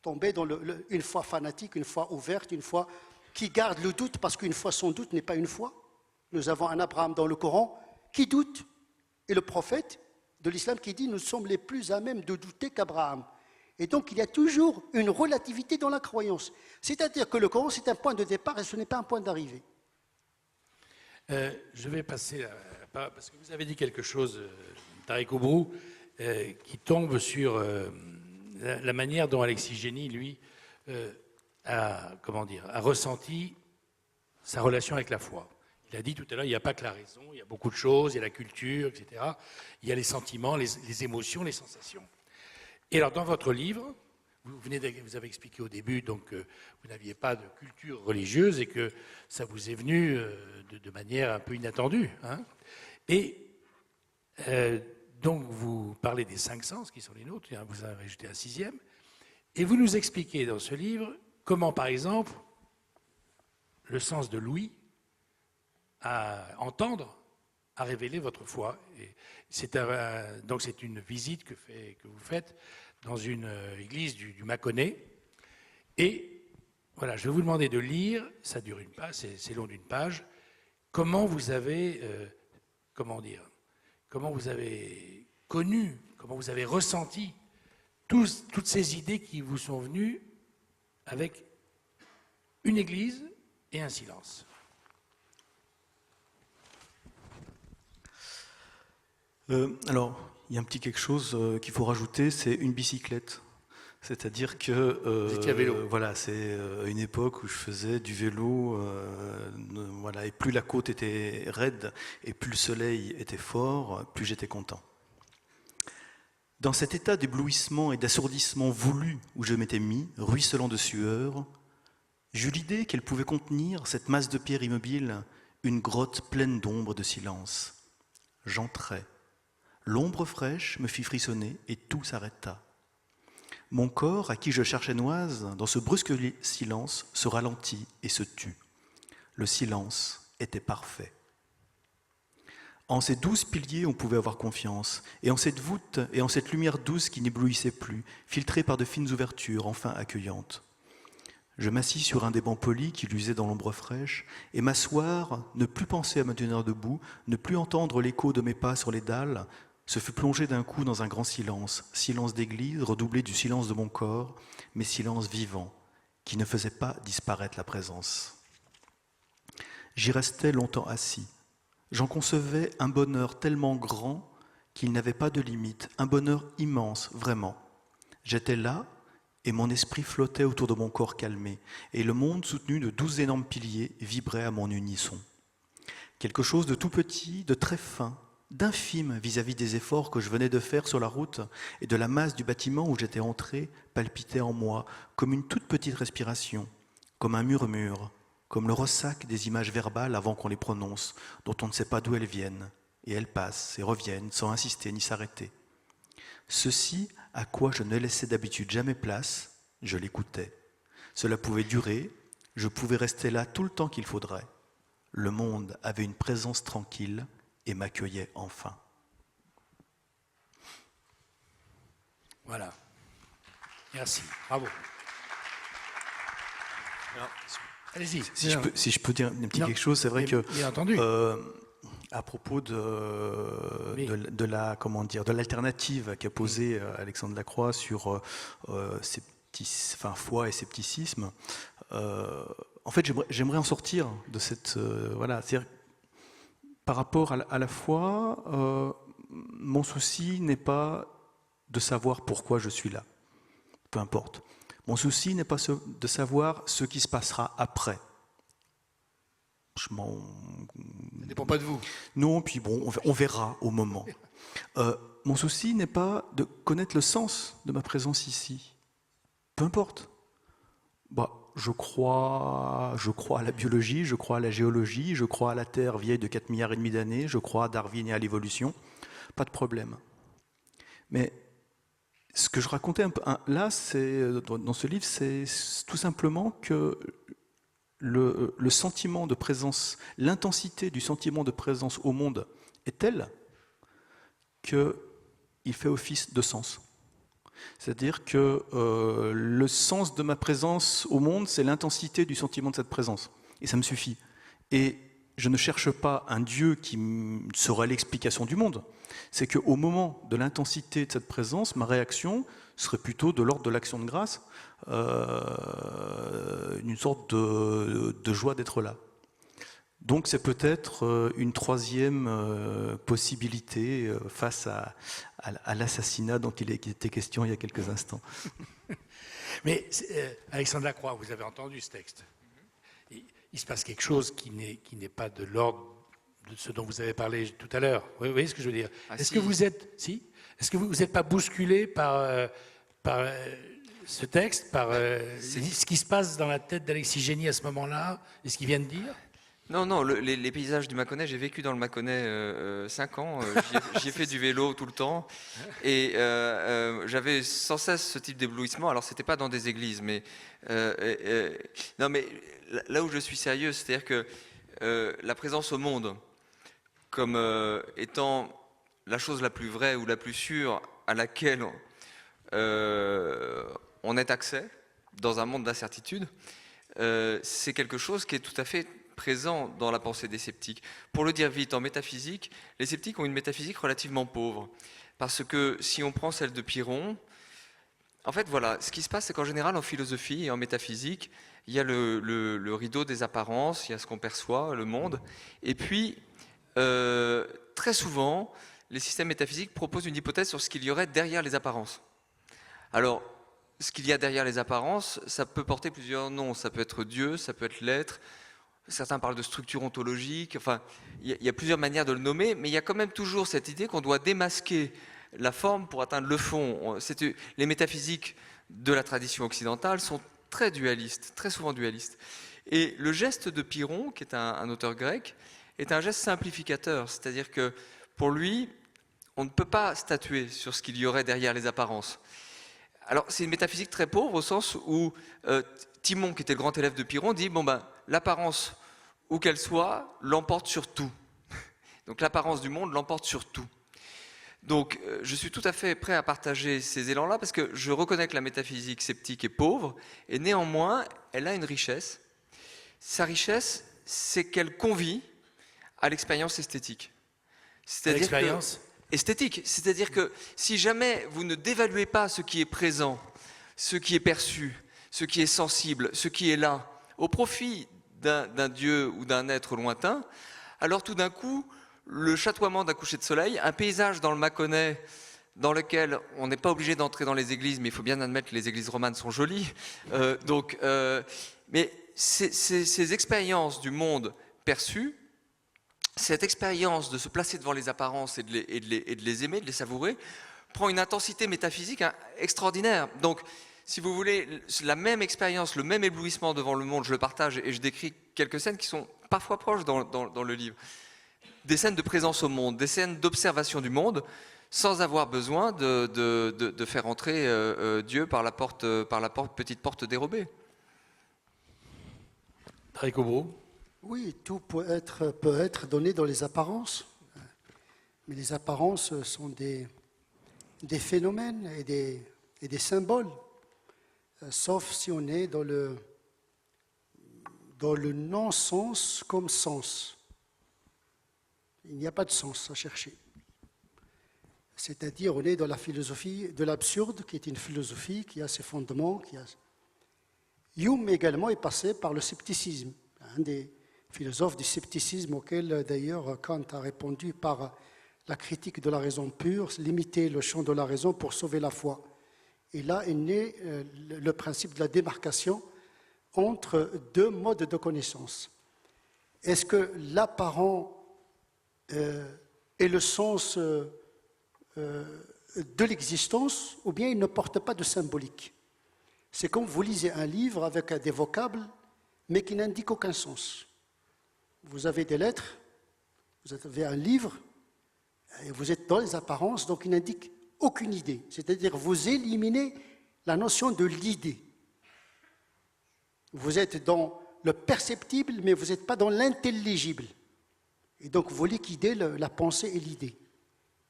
tomber dans une foi fanatique, une foi ouverte, une foi qui garde le doute, parce qu'une foi sans doute n'est pas une foi. Nous avons un Abraham dans le Coran qui doute, et le prophète de l'islam qui dit « nous sommes les plus à même de douter qu'Abraham ». Et donc, il y a toujours une relativité dans la croyance. C'est-à-dire que le Coran, c'est un point de départ et ce n'est pas un point d'arrivée. Je vais passer, parce que vous avez dit quelque chose, Tariq Oubrou, qui tombe sur la manière dont Alexis Génie, lui, a ressenti sa relation avec la foi. Il a dit tout à l'heure, il n'y a pas que la raison, il y a beaucoup de choses, il y a la culture, etc. Il y a les sentiments, les émotions, les sensations. Et alors, dans votre livre, vous avez expliqué au début donc, que vous n'aviez pas de culture religieuse et que ça vous est venu de manière un peu inattendue. Hein. Et donc, vous parlez des 5 sens qui sont les nôtres, vous en avez ajouté un 6e, et vous nous expliquez dans ce livre comment, par exemple, le sens de l'ouïe, à entendre, a révélé votre foi. Et donc, c'est une visite que vous faites dans une église du Mâconnais. Et voilà, je vais vous demander de lire, ça dure une page, c'est long d'une page, comment vous avez, comment vous avez connu, comment vous avez ressenti toutes ces idées qui vous sont venues avec une église et un silence. Alors, il y a un petit quelque chose qu'il faut rajouter, c'est une bicyclette. C'est-à-dire que Vous étiez à vélo. voilà, c'est une époque où je faisais du vélo, voilà, et plus la côte était raide et plus le soleil était fort, plus j'étais content. Dans cet état d'éblouissement et d'assourdissement voulu où je m'étais mis, ruisselant de sueur, j'eus l'idée qu'elle pouvait contenir, cette masse de pierre immobile, une grotte pleine d'ombre et de silence. J'entrai. L'ombre fraîche me fit frissonner et tout s'arrêta. Mon corps, à qui je cherchais noise, dans ce brusque silence, se ralentit et se tut. Le silence était parfait. En ces 12 piliers, on pouvait avoir confiance, et en cette voûte et en cette lumière douce qui n'éblouissait plus, filtrée par de fines ouvertures, enfin accueillantes. Je m'assis sur un des bancs polis qui luisait dans l'ombre fraîche, et m'asseoir, ne plus penser à me tenir debout, ne plus entendre l'écho de mes pas sur les dalles, se fut plongé d'un coup dans un grand silence, silence d'église redoublé du silence de mon corps, mais silence vivant, qui ne faisait pas disparaître la présence. J'y restais longtemps assis. J'en concevais un bonheur tellement grand qu'il n'avait pas de limite, un bonheur immense, vraiment. J'étais là, et mon esprit flottait autour de mon corps calmé, et le monde soutenu de 12 énormes piliers vibrait à mon unisson. Quelque chose de tout petit, de très fin, d'infime vis-à-vis des efforts que je venais de faire sur la route et de la masse du bâtiment où j'étais entré, palpitait en moi comme une toute petite respiration, comme un murmure, comme le ressac des images verbales avant qu'on les prononce, dont on ne sait pas d'où elles viennent, et elles passent et reviennent sans insister ni s'arrêter. Ceci à quoi je ne laissais d'habitude jamais place, je l'écoutais. Cela pouvait durer, je pouvais rester là tout le temps qu'il faudrait. Le monde avait une présence tranquille et m'accueillait enfin. Voilà. Merci. Bravo. Allez-y. Si je peux dire un petit quelque chose, c'est vrai que bien entendu. à propos de l'alternative qu'a posée Alexandre Lacroix sur foi et scepticisme, en fait j'aimerais en sortir de cette voilà, c'est-à-dire par rapport à la foi, mon souci n'est pas de savoir pourquoi je suis là, peu importe. Mon souci n'est pas de savoir ce qui se passera après. Ça ne dépend pas de vous. Non, puis bon, on verra au moment. Mon souci n'est pas de connaître le sens de ma présence ici. Peu importe. Je crois à la biologie, je crois à la géologie, je crois à la Terre vieille de 4,5 milliards d'années, je crois à Darwin et à l'évolution. Pas de problème. Mais ce que je racontais un peu là, dans ce livre, c'est tout simplement que le sentiment de présence, l'intensité du sentiment de présence au monde est telle qu'il fait office de sens. C'est-à-dire que le sens de ma présence au monde, c'est l'intensité du sentiment de cette présence. Et ça me suffit. Et je ne cherche pas un Dieu qui sera l'explication du monde. C'est qu'au moment de l'intensité de cette présence, ma réaction serait plutôt de l'ordre de l'action de grâce, une sorte de joie d'être là. Donc c'est peut-être une troisième possibilité face à l'assassinat dont il était question il y a quelques instants. Mais Alexandre Lacroix, vous avez entendu ce texte. Il se passe quelque chose qui n'est pas de l'ordre de ce dont vous avez parlé tout à l'heure. Vous voyez ce que je veux dire? Est-ce que vous n'êtes pas bousculé par ce texte, par ce qui se passe dans la tête d'Alexis Génie à ce moment-là, et ce qu'il vient de dire? Non, les paysages du Mâconnais, j'ai vécu dans le Mâconnais 5 ans, j'y ai fait du vélo tout le temps, et j'avais sans cesse ce type d'éblouissement. Alors c'était pas dans des églises, mais non, mais là où je suis sérieux, c'est-à-dire que la présence au monde, comme étant la chose la plus vraie ou la plus sûre à laquelle on ait accès dans un monde d'incertitude, c'est quelque chose qui est tout à fait présent dans la pensée des sceptiques. Pour le dire vite, en métaphysique, les sceptiques ont une métaphysique relativement pauvre. Parce que si on prend celle de Pyrrhon, en fait, voilà, ce qui se passe, c'est qu'en général, en philosophie et en métaphysique, il y a le rideau des apparences, il y a ce qu'on perçoit, le monde, et puis, très souvent, les systèmes métaphysiques proposent une hypothèse sur ce qu'il y aurait derrière les apparences. Alors, ce qu'il y a derrière les apparences, ça peut porter plusieurs noms. Ça peut être Dieu, ça peut être l'être. Certains parlent de structure ontologique. Enfin, il y a plusieurs manières de le nommer, mais il y a quand même toujours cette idée qu'on doit démasquer la forme pour atteindre le fond. Les métaphysiques de la tradition occidentale sont très dualistes, très souvent dualistes. Et le geste de Pyrrhon, qui est un auteur grec, est un geste simplificateur. C'est-à-dire que pour lui, on ne peut pas statuer sur ce qu'il y aurait derrière les apparences. Alors, c'est une métaphysique très pauvre au sens où Timon, qui était le grand élève de Pyrrhon, dit l'apparence, où qu'elle soit, l'emporte sur tout. Donc, l'apparence du monde l'emporte sur tout. Donc, je suis tout à fait prêt à partager ces élans-là parce que je reconnais que la métaphysique sceptique est pauvre et néanmoins, elle a une richesse. Sa richesse, c'est qu'elle convie à l'expérience esthétique. C'est-à-dire L'expérience esthétique, c'est-à-dire que si jamais vous ne dévaluez pas ce qui est présent, ce qui est perçu, ce qui est sensible, ce qui est là, au profit d'un Dieu ou d'un être lointain, alors tout d'un coup, le chatoiement d'un coucher de soleil, un paysage dans le Mâconnais, dans lequel on n'est pas obligé d'entrer dans les églises, mais il faut bien admettre que les églises romanes sont jolies, mais ces expériences du monde perçu, cette expérience de se placer devant les apparences et de les aimer, de les savourer, prend une intensité métaphysique extraordinaire. Donc, si vous voulez, la même expérience, le même éblouissement devant le monde, je le partage et je décris quelques scènes qui sont parfois proches dans le livre. Des scènes de présence au monde, des scènes d'observation du monde, sans avoir besoin de faire entrer Dieu par la petite porte dérobée. Très Cobreau. Oui, tout peut être donné dans les apparences, mais les apparences sont des phénomènes et des symboles, sauf si on est dans le non-sens comme sens. Il n'y a pas de sens à chercher. C'est-à-dire, on est dans la philosophie de l'absurde, qui est une philosophie qui a ses fondements. Hume également est passé par le scepticisme, un des philosophe du scepticisme auquel d'ailleurs Kant a répondu par la critique de la raison pure, limiter le champ de la raison pour sauver la foi. Et là est né le principe de la démarcation entre deux modes de connaissance. Est-ce que l'apparent est le sens de l'existence ou bien il ne porte pas de symbolique? C'est comme vous lisez un livre avec des vocables mais qui n'indiquent aucun sens. Vous avez des lettres, vous avez un livre, et vous êtes dans les apparences, donc il n'indique aucune idée. C'est-à-dire vous éliminez la notion de l'idée. Vous êtes dans le perceptible, mais vous n'êtes pas dans l'intelligible. Et donc vous liquidez la pensée et l'idée.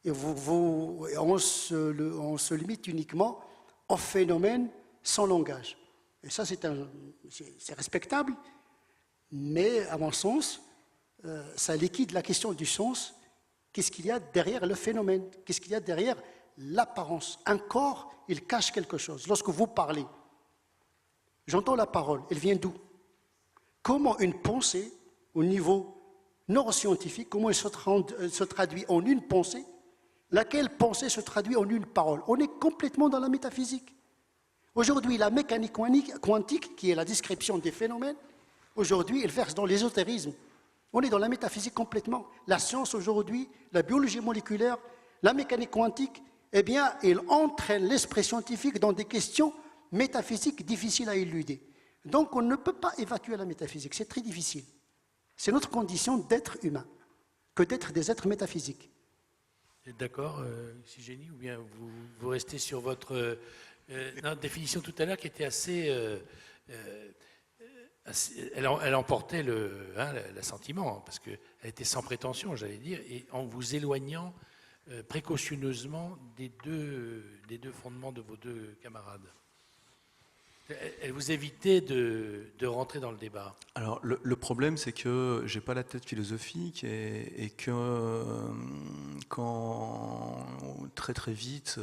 Et on se limite uniquement au phénomène sans langage. Et ça, c'est respectable. Mais, à mon sens, ça liquide la question du sens. Qu'est-ce qu'il y a derrière le phénomène? Qu'est-ce qu'il y a derrière l'apparence? Un corps, il cache quelque chose. Lorsque vous parlez, j'entends la parole, elle vient d'où? Comment une pensée, au niveau neuroscientifique, comment elle se traduit en une pensée? Laquelle pensée se traduit en une parole? On est complètement dans la métaphysique. Aujourd'hui, la mécanique quantique, qui est la description des phénomènes, aujourd'hui, elle verse dans l'ésotérisme. On est dans la métaphysique complètement. La science aujourd'hui, la biologie moléculaire, la mécanique quantique, eh bien, elle entraîne l'esprit scientifique dans des questions métaphysiques difficiles à éluder. Donc, on ne peut pas évacuer la métaphysique, c'est très difficile. C'est notre condition d'être humain, que d'être des êtres métaphysiques. Vous êtes d'accord, Isigénie, ou bien vous restez sur votre définition tout à l'heure qui était assez... elle emportait l'assentiment, parce qu'elle était sans prétention, j'allais dire, et en vous éloignant précautionneusement des deux fondements de vos deux camarades. Elle vous évitait de rentrer dans le débat. Alors, le problème, c'est que j'ai pas la tête philosophique et que quand très très vite,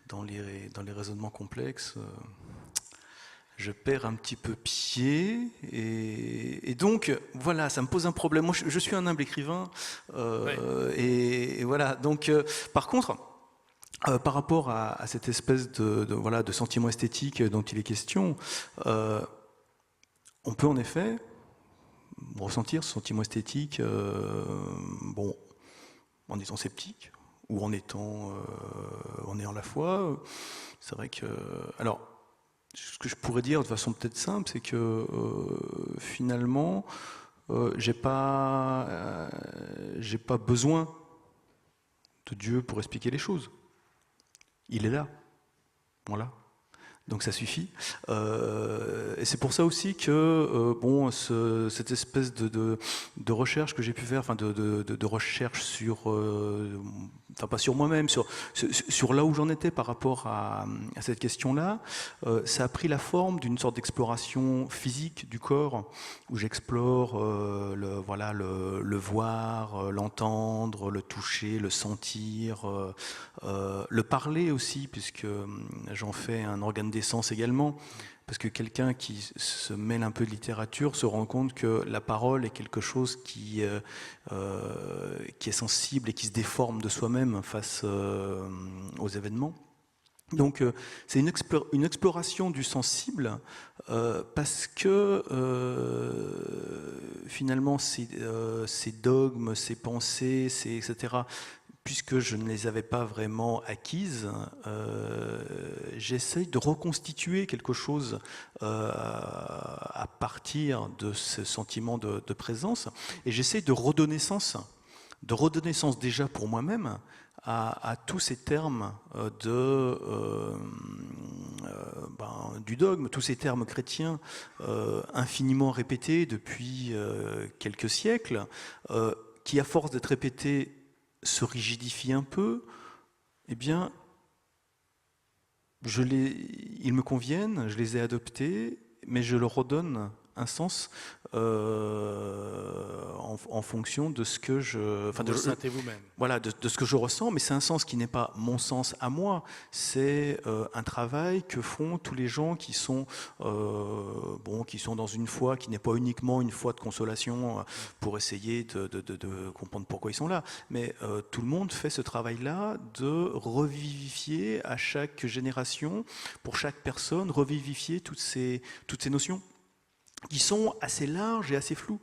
dans les raisonnements complexes, je perds un petit peu pied et donc voilà, ça me pose un problème. Moi, je suis un humble écrivain et voilà. Donc, par contre. Par rapport à cette espèce de sentiment esthétique dont il est question, on peut en effet ressentir ce sentiment esthétique en étant sceptique ou en ayant la foi. C'est vrai que... Alors, ce que je pourrais dire de façon peut-être simple, c'est que finalement, j'ai pas besoin de Dieu pour expliquer les choses. Il est là, voilà. Donc ça suffit. Et c'est pour ça aussi que cette espèce de recherche que j'ai pu faire, enfin de recherche sur, enfin pas sur moi-même, sur là où j'en étais par rapport à cette question-là, ça a pris la forme d'une sorte d'exploration physique du corps, où j'explore le voir, l'entendre, le toucher, le sentir, le parler aussi, puisque j'en fais un organe d'essence également, parce que quelqu'un qui se mêle un peu de littérature se rend compte que la parole est quelque chose qui est sensible et qui se déforme de soi-même face aux événements. Donc c'est une exploration du sensible parce que finalement ces dogmes, ces pensées, etc., puisque je ne les avais pas vraiment acquises, j'essaye de reconstituer quelque chose à partir de ce sentiment de présence, et j'essaye de redonner sens déjà pour moi-même à tous ces termes du dogme, tous ces termes chrétiens infiniment répétés depuis quelques siècles, qui à force d'être répétés se rigidifient un peu. Eh bien, ils me conviennent, je les ai adoptés, mais je leur redonne un sens en fonction de ce que je... Vous ressentez vous-même. Voilà, de ce que je ressens, mais c'est un sens qui n'est pas mon sens à moi, c'est un travail que font tous les gens qui sont dans une foi qui n'est pas uniquement une foi de consolation pour essayer de comprendre pourquoi ils sont là, mais tout le monde fait ce travail-là de revivifier à chaque génération, pour chaque personne, revivifier toutes ces notions qui sont assez larges et assez floues.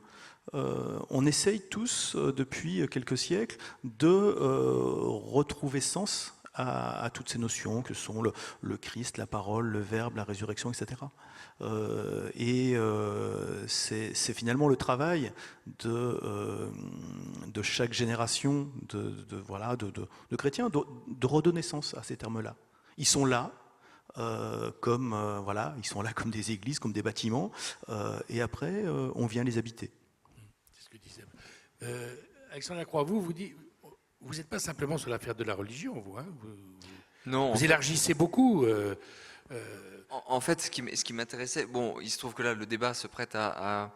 On essaye tous, depuis quelques siècles, de retrouver sens à toutes ces notions que sont le Christ, la parole, le Verbe, la résurrection, etc. C'est finalement le travail de chaque génération de chrétiens, de redonner sens à ces termes-là. Ils sont là. Ils sont là comme des églises, comme des bâtiments, et après, on vient les habiter. C'est ce que disait. Alexandre Lacroix, vous n'êtes pas simplement sur l'affaire de la religion, vous, hein, Non. Vous élargissez beaucoup. En fait, ce qui m'intéressait, il se trouve que là, le débat se prête à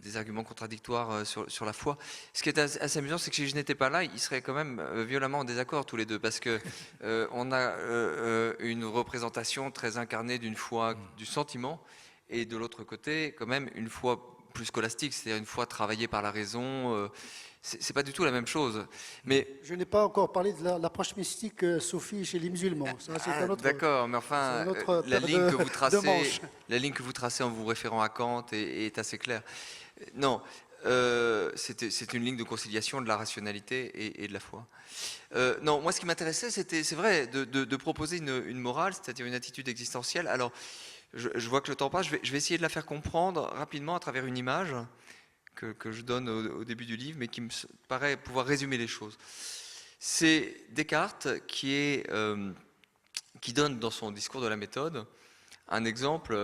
des arguments contradictoires sur la foi. Ce qui est assez amusant, c'est que si je n'étais pas là, ils seraient quand même violemment en désaccord tous les deux, parce que on a une représentation très incarnée d'une foi du sentiment, et de l'autre côté, quand même, une foi plus scolastique, c'est-à-dire une foi travaillée par la raison. C'est pas du tout la même chose. Mais je n'ai pas encore parlé de l'approche mystique, Sophie, chez les musulmans. Ça, c'est un autre. D'accord, mais enfin, la ligne que vous tracez en vous référant à Kant est assez claire. Non, c'est une ligne de conciliation de la rationalité et de la foi. Non, moi, ce qui m'intéressait, c'est vrai, de proposer une morale, c'est-à-dire une attitude existentielle. Alors, je vois que le temps passe. Je vais essayer de la faire comprendre rapidement à travers une image que je donne au début du livre, mais qui me paraît pouvoir résumer les choses. C'est Descartes qui donne dans son discours de la méthode un exemple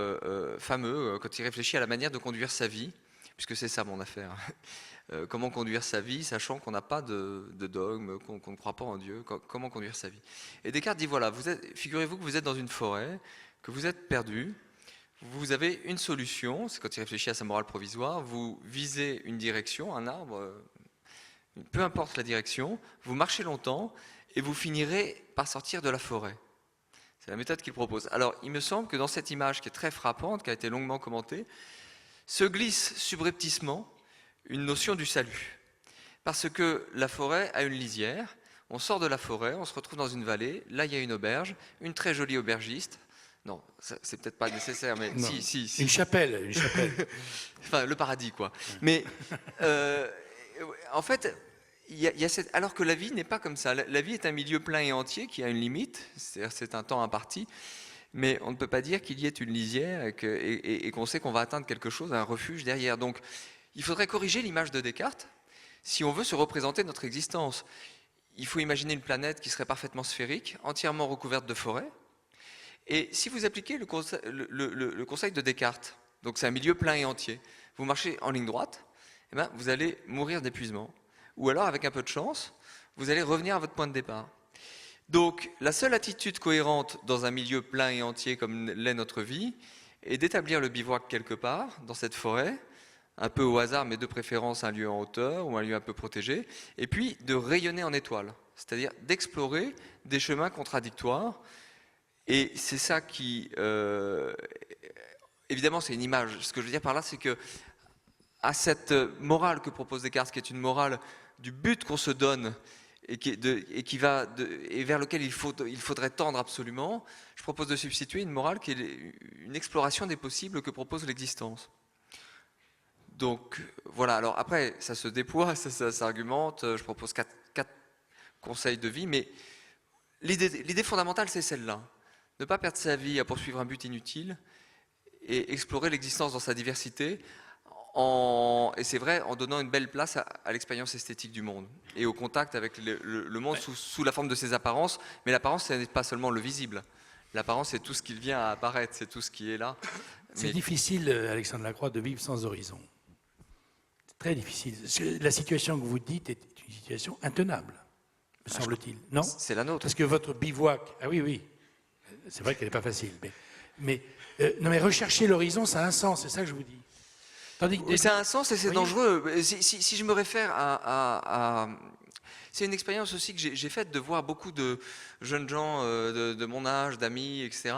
fameux quand il réfléchit à la manière de conduire sa vie, puisque c'est ça mon affaire. Comment conduire sa vie, sachant qu'on n'a pas de dogme, qu'on ne croit pas en Dieu, comment conduire sa vie. Et Descartes dit, voilà, figurez-vous que vous êtes dans une forêt, que vous êtes perdu, vous avez une solution, c'est quand il réfléchit à sa morale provisoire, vous visez une direction, un arbre, peu importe la direction, vous marchez longtemps et vous finirez par sortir de la forêt. C'est la méthode qu'il propose. Alors, il me semble que dans cette image qui est très frappante, qui a été longuement commentée, se glisse subrepticement une notion du salut. Parce que la forêt a une lisière, on sort de la forêt, on se retrouve dans une vallée, là il y a une auberge, une très jolie aubergiste. Non, c'est peut-être pas nécessaire, mais non. si. Une chapelle. Enfin, le paradis, quoi. Mais, en fait, alors que la vie n'est pas comme ça. La vie est un milieu plein et entier qui a une limite, c'est-à-dire c'est un temps imparti, mais on ne peut pas dire qu'il y ait une lisière et qu'on sait qu'on va atteindre quelque chose, un refuge derrière. Donc, il faudrait corriger l'image de Descartes si on veut se représenter notre existence. Il faut imaginer une planète qui serait parfaitement sphérique, entièrement recouverte de forêts. Et si vous appliquez le conseil de Descartes, donc c'est un milieu plein et entier, vous marchez en ligne droite, eh bien, vous allez mourir d'épuisement. Ou alors, avec un peu de chance, vous allez revenir à votre point de départ. Donc, la seule attitude cohérente dans un milieu plein et entier comme l'est notre vie est d'établir le bivouac quelque part, dans cette forêt, un peu au hasard, mais de préférence un lieu en hauteur ou un lieu un peu protégé, et puis de rayonner en étoile, c'est-à-dire d'explorer des chemins contradictoires. Et c'est ça qui... évidemment, c'est une image. Ce que je veux dire par là, c'est que à cette morale que propose Descartes, qui est une morale du but qu'on se donne et vers lequel il faudrait tendre absolument, je propose de substituer une morale qui est une exploration des possibles que propose l'existence. Donc voilà, alors après ça se déploie, ça s'argumente, je propose quatre conseils de vie, mais l'idée fondamentale c'est celle-là. Ne pas perdre sa vie à poursuivre un but inutile et explorer l'existence dans sa diversité, et c'est vrai, en donnant une belle place à l'expérience esthétique du monde et au contact avec le monde sous la forme de ses apparences, mais l'apparence ce n'est pas seulement le visible. L'apparence c'est tout ce qui vient à apparaître, c'est tout ce qui est là. C'est difficile, Alexandre Lacroix, de vivre sans horizon. C'est très difficile. La situation que vous dites est une situation intenable, me semble-t-il. Non ? C'est la nôtre. Parce que votre bivouac... Ah oui. C'est vrai qu'elle n'est pas facile. Mais rechercher l'horizon, ça a un sens, c'est ça que je vous dis. Ça a un sens et c'est dangereux. Si je me réfère à... C'est une expérience aussi que j'ai faite de voir beaucoup de jeunes gens de mon âge, d'amis, etc.,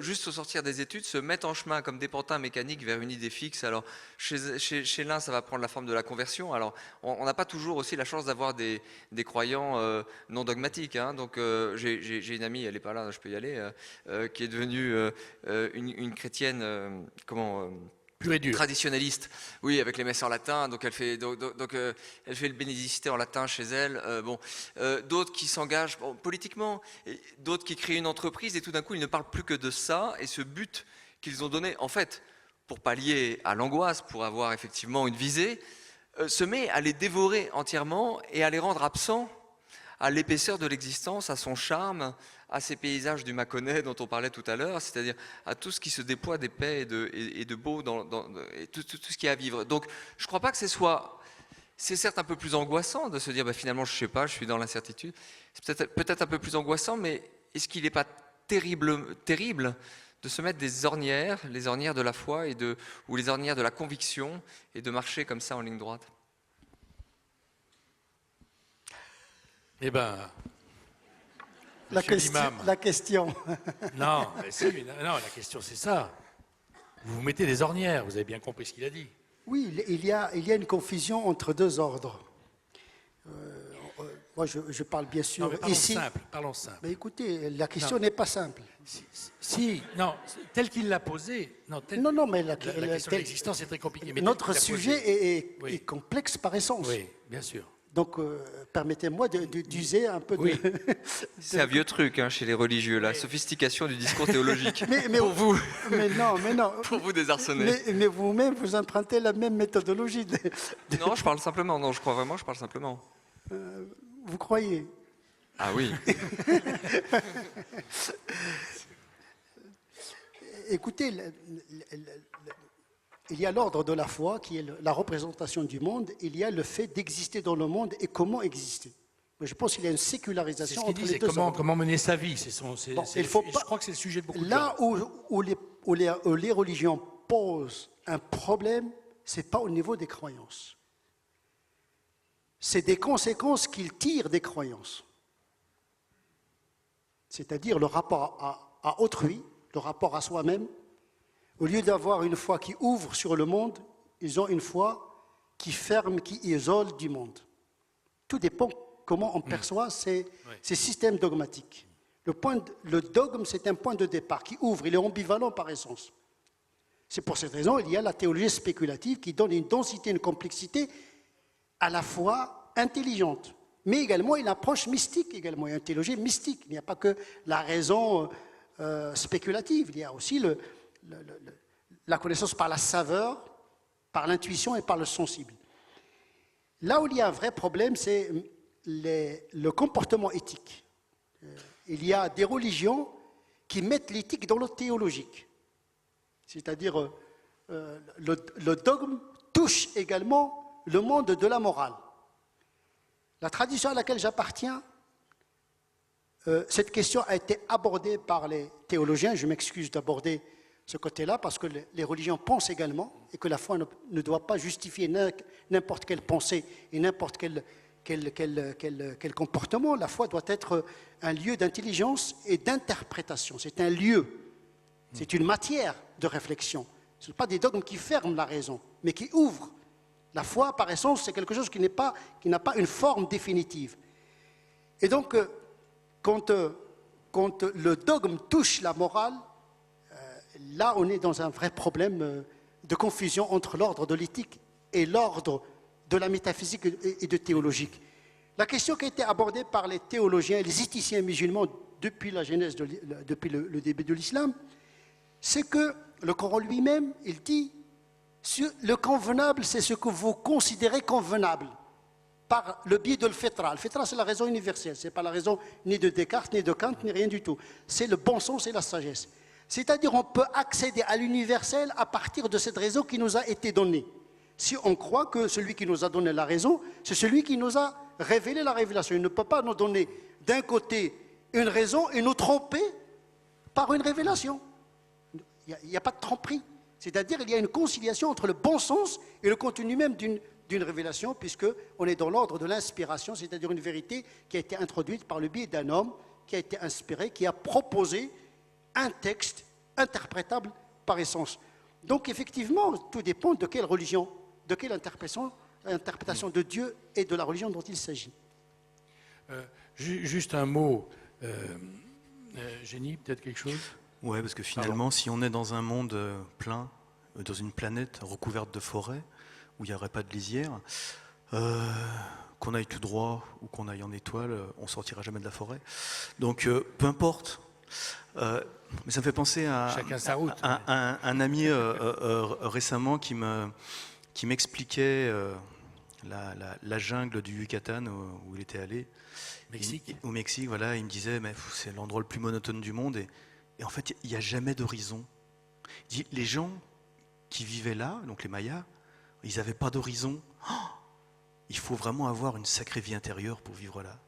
juste au sortir des études, se mettre en chemin comme des pantins mécaniques vers une idée fixe. Alors, chez l'un, ça va prendre la forme de la conversion. Alors, on n'a pas toujours aussi la chance d'avoir des croyants non dogmatiques. Hein. Donc, j'ai une amie, elle n'est pas là, je peux y aller, qui est devenue une chrétienne, traditionnaliste, oui, avec les messes en latin, donc elle fait le bénédicité en latin chez elle, d'autres qui s'engagent politiquement, d'autres qui créent une entreprise et tout d'un coup ils ne parlent plus que de ça et ce but qu'ils ont donné, en fait, pour pallier à l'angoisse, pour avoir effectivement une visée, se met à les dévorer entièrement et à les rendre absents à l'épaisseur de l'existence, à son charme, à ces paysages du Mâconnais dont on parlait tout à l'heure, c'est-à-dire à tout ce qui se déploie d'épais et de beau et tout ce qu'il y a à vivre. Donc je ne crois pas que c'est certes un peu plus angoissant de se dire finalement je ne sais pas, je suis dans l'incertitude, c'est peut-être un peu plus angoissant, mais est-ce qu'il n'est pas terrible de se mettre des ornières, les ornières de la foi ou les ornières de la conviction et de marcher comme ça en ligne droite? Eh bien, la question. Non, la question c'est ça. Vous mettez des ornières, vous avez bien compris ce qu'il a dit. Oui, il y a une confusion entre deux ordres. Moi, je parle bien sûr non, mais parlons ici. Parlons simple. Mais écoutez, la question n'est pas simple. Tel qu'il l'a posé. Non, mais la question de l'existence est très compliquée. Mais notre sujet est complexe par essence. Oui, bien sûr. Donc, permettez-moi d'user un peu de... Oui. C'est un vieux truc chez les religieux, la sophistication du discours théologique. mais pour vous. Mais non. Pour vous désarçonner. Mais vous-même, vous empruntez la même méthodologie. Non, je parle simplement. Non, je crois vraiment, je parle simplement. Vous croyez? Ah oui. Écoutez, il y a l'ordre de la foi, qui est la représentation du monde. Il y a le fait d'exister dans le monde et comment exister. Mais je pense qu'il y a une C'est sécularisation ce qu'il entre dit, les c'est deux ordres. comment mener sa vie. Bon, il faut je pas- crois que c'est le sujet de beaucoup de gens. Là où les religions posent un problème, ce n'est pas au niveau des croyances. C'est des conséquences qu'ils tirent des croyances. C'est-à-dire le rapport à autrui, le rapport à soi-même. Au lieu d'avoir une foi qui ouvre sur le monde, ils ont une foi qui ferme, qui isole du monde. Tout dépend comment on perçoit ces systèmes dogmatiques. Le dogme, c'est un point de départ qui ouvre, il est ambivalent par essence. C'est pour cette raison qu'il y a la théologie spéculative qui donne une densité, une complexité à la fois intelligente, mais également une approche mystique, également une théologie mystique. Il n'y a pas que la raison spéculative, il y a aussi la connaissance par la saveur, par l'intuition et par le sensible. Là où il y a un vrai problème, c'est le comportement éthique. Il y a des religions qui mettent l'éthique dans le théologique. C'est-à-dire, le dogme touche également le monde de la morale. La tradition à laquelle j'appartiens, cette question a été abordée par les théologiens. Je m'excuse d'aborder ce côté-là parce que les religions pensent également et que la foi ne doit pas justifier n'importe quelle pensée et n'importe quel comportement. La foi doit être un lieu d'intelligence et d'interprétation. C'est un lieu, c'est une matière de réflexion. Ce ne sont pas des dogmes qui ferment la raison, mais qui ouvrent. La foi, par essence, c'est quelque chose qui n'a pas une forme définitive. Et donc, quand le dogme touche la morale, là, on est dans un vrai problème de confusion entre l'ordre de l'éthique et l'ordre de la métaphysique et de théologique. La question qui a été abordée par les théologiens et les éthiciens musulmans depuis la genèse, depuis le début de l'islam, c'est que le Coran lui-même, il dit le convenable, c'est ce que vous considérez convenable par le biais de l'fitra. L'fitra, c'est la raison universelle, ce n'est pas la raison ni de Descartes, ni de Kant, ni rien du tout. C'est le bon sens et la sagesse. C'est-à-dire on peut accéder à l'universel à partir de cette raison qui nous a été donnée. Si on croit que celui qui nous a donné la raison, c'est celui qui nous a révélé la révélation. Il ne peut pas nous donner d'un côté une raison et nous tromper par une révélation. Il n'y a pas de tromperie. C'est-à-dire qu'il y a une conciliation entre le bon sens et le contenu même d'une révélation, puisqu'on est dans l'ordre de l'inspiration, c'est-à-dire une vérité qui a été introduite par le biais d'un homme qui a été inspiré, qui a proposé un texte interprétable par essence. Donc effectivement, tout dépend de quelle religion, de quelle interprétation de Dieu et de la religion dont il s'agit. Juste un mot, Génie, peut-être quelque chose? Ouais, parce que finalement, si on est dans un monde plein, dans une planète recouverte de forêts, où il n'y aurait pas de lisière, qu'on aille tout droit ou qu'on aille en étoile, on ne sortira jamais de la forêt. Donc, peu importe. Mais ça me fait penser à Chacun sa route. un ami récemment qui m'expliquait la jungle du Yucatan où il était allé. Mexique. Au Mexique, voilà, il me disait, mais c'est l'endroit le plus monotone du monde et en fait, il n'y a jamais d'horizon. Il dit, les gens qui vivaient là, donc les Mayas, ils n'avaient pas d'horizon. Oh, il faut vraiment avoir une sacrée vie intérieure pour vivre là.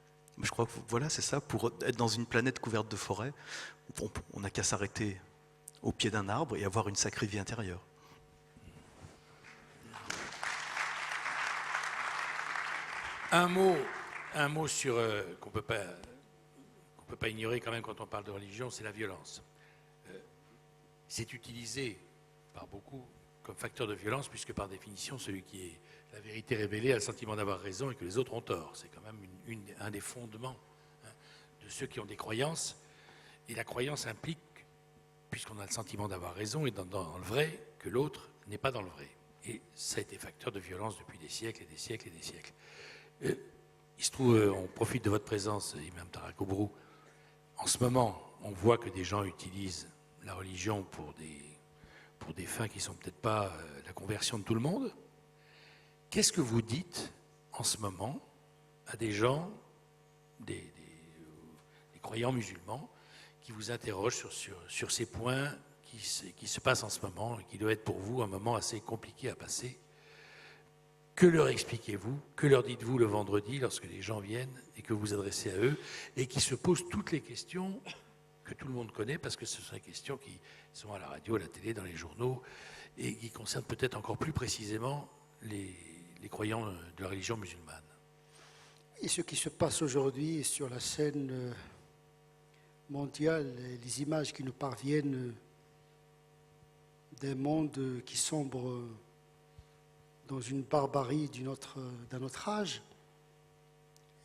Je crois que voilà, c'est ça, pour être dans une planète couverte de forêts, on n'a qu'à s'arrêter au pied d'un arbre et avoir une sacrée vie intérieure. Un mot sur qu'on peut pas ignorer quand même quand on parle de religion, c'est la violence. C'est utilisé par beaucoup comme facteur de violence, puisque par définition, celui qui est la vérité révélée a le sentiment d'avoir raison et que les autres ont tort. C'est quand même un des fondements de ceux qui ont des croyances. Et la croyance implique, puisqu'on a le sentiment d'avoir raison et dans le vrai, que l'autre n'est pas dans le vrai. Et ça a été facteur de violence depuis des siècles et des siècles et des siècles. Il se trouve, on profite de votre présence, Imam Tarak Oubrou. En ce moment, on voit que des gens utilisent la religion pour des fins qui ne sont peut-être pas la conversion de tout le monde. Qu'est-ce que vous dites en ce moment à des gens, des croyants musulmans, qui vous interrogent sur ces points qui se passe en ce moment et qui doit être pour vous un moment assez compliqué à passer. Que leur expliquez-vous? Que leur dites-vous le vendredi lorsque les gens viennent et que vous vous adressez à eux et qui se posent toutes les questions que tout le monde connaît parce que ce sont des questions qui sont à la radio, à la télé, dans les journaux et qui concernent peut-être encore plus précisément les croyants de la religion musulmane. Et ce qui se passe aujourd'hui sur la scène mondiale, les images qui nous parviennent d'un monde qui sombre dans une barbarie d'un autre âge,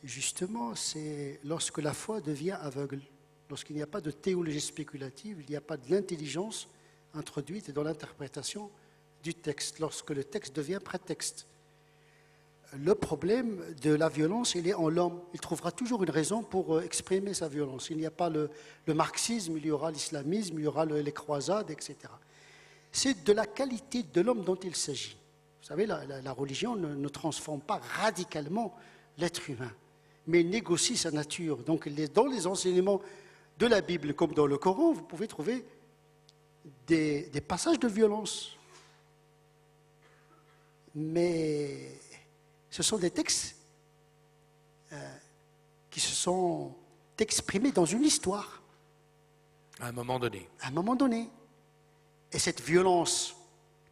justement, c'est lorsque la foi devient aveugle, lorsqu'il n'y a pas de théologie spéculative, il n'y a pas de l'intelligence introduite dans l'interprétation du texte, lorsque le texte devient prétexte. Le problème de la violence, il est en l'homme. Il trouvera toujours une raison pour exprimer sa violence. Il n'y a pas le marxisme, il y aura l'islamisme, il y aura les croisades, etc. C'est de la qualité de l'homme dont il s'agit. Vous savez, la religion ne transforme pas radicalement l'être humain, mais négocie sa nature. Donc, dans les enseignements de la Bible, comme dans le Coran, vous pouvez trouver des passages de violence. Mais ce sont des textes qui se sont exprimés dans une histoire. À un moment donné. À un moment donné. Et cette violence,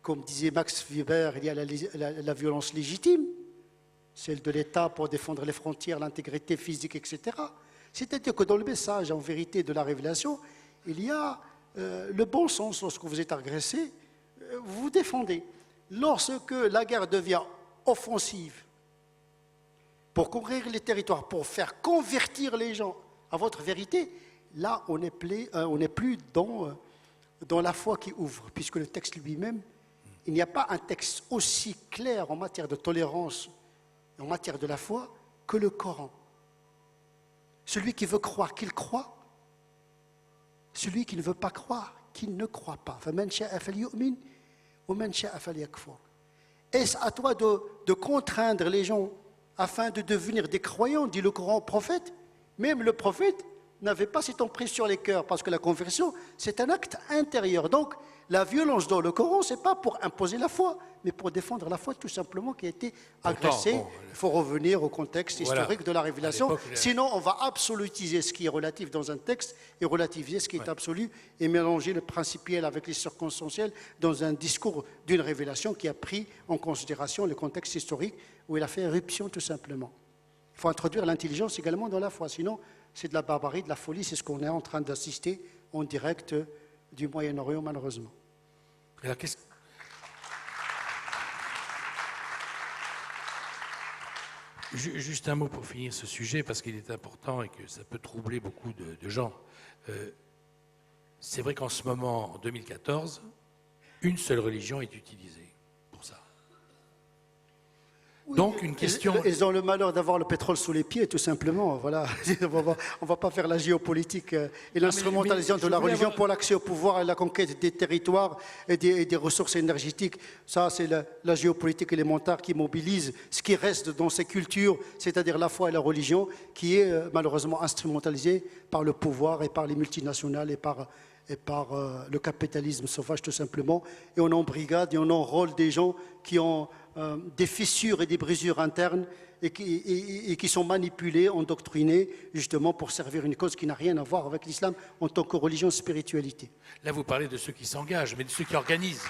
comme disait Max Weber, il y a la violence légitime, celle de l'État pour défendre les frontières, l'intégrité physique, etc. C'est-à-dire que dans le message, en vérité, de la révélation, il y a le bon sens. Lorsque vous êtes agressé, vous vous défendez. Lorsque la guerre devient offensive, pour conquérir les territoires, pour faire convertir les gens à votre vérité, là, on n'est plus dans la foi qui ouvre, puisque le texte lui-même, il n'y a pas un texte aussi clair en matière de tolérance, en matière de la foi, que le Coran. Celui qui veut croire, qu'il croit. Celui qui ne veut pas croire, qu'il ne croit pas. Est-ce à toi de contraindre les gens afin de devenir des croyants, dit le Coran au prophète? Même le prophète n'avait pas cette emprise sur les cœurs, parce que la conversion, c'est un acte intérieur. Donc, la violence dans le Coran, ce n'est pas pour imposer la foi, mais pour défendre la foi tout simplement qui a été agressée. Bon, il faut revenir au contexte historique de la révélation. Sinon, on va absolutiser ce qui est relatif dans un texte et relativiser ce qui est absolu et mélanger le principiel avec les circonstanciels dans un discours d'une révélation qui a pris en considération le contexte historique où il a fait éruption tout simplement. Il faut introduire l'intelligence également dans la foi, sinon c'est de la barbarie, de la folie, c'est ce qu'on est en train d'assister en direct du Moyen-Orient malheureusement. Alors, juste un mot pour finir ce sujet, parce qu'il est important et que ça peut troubler beaucoup de gens. C'est vrai qu'en ce moment, en 2014, une seule religion est utilisée pour ça. Oui, donc une question... Ils ont le malheur d'avoir le pétrole sous les pieds, tout simplement. Voilà. On ne va pas faire la géopolitique et l'instrumentalisation de la religion pour l'accès au pouvoir et la conquête des territoires et des ressources énergétiques. Ça, c'est la géopolitique élémentaire qui mobilise ce qui reste dans ces cultures, c'est-à-dire la foi et la religion, qui est malheureusement instrumentalisée par le pouvoir et par les multinationales et par le capitalisme sauvage, tout simplement. Et on embrigade et on enrôle des gens qui ont des fissures et des brisures internes et qui sont manipulés, endoctrinés, justement pour servir une cause qui n'a rien à voir avec l'islam en tant que religion spiritualité. Là, vous parlez de ceux qui s'engagent, mais de ceux qui organisent.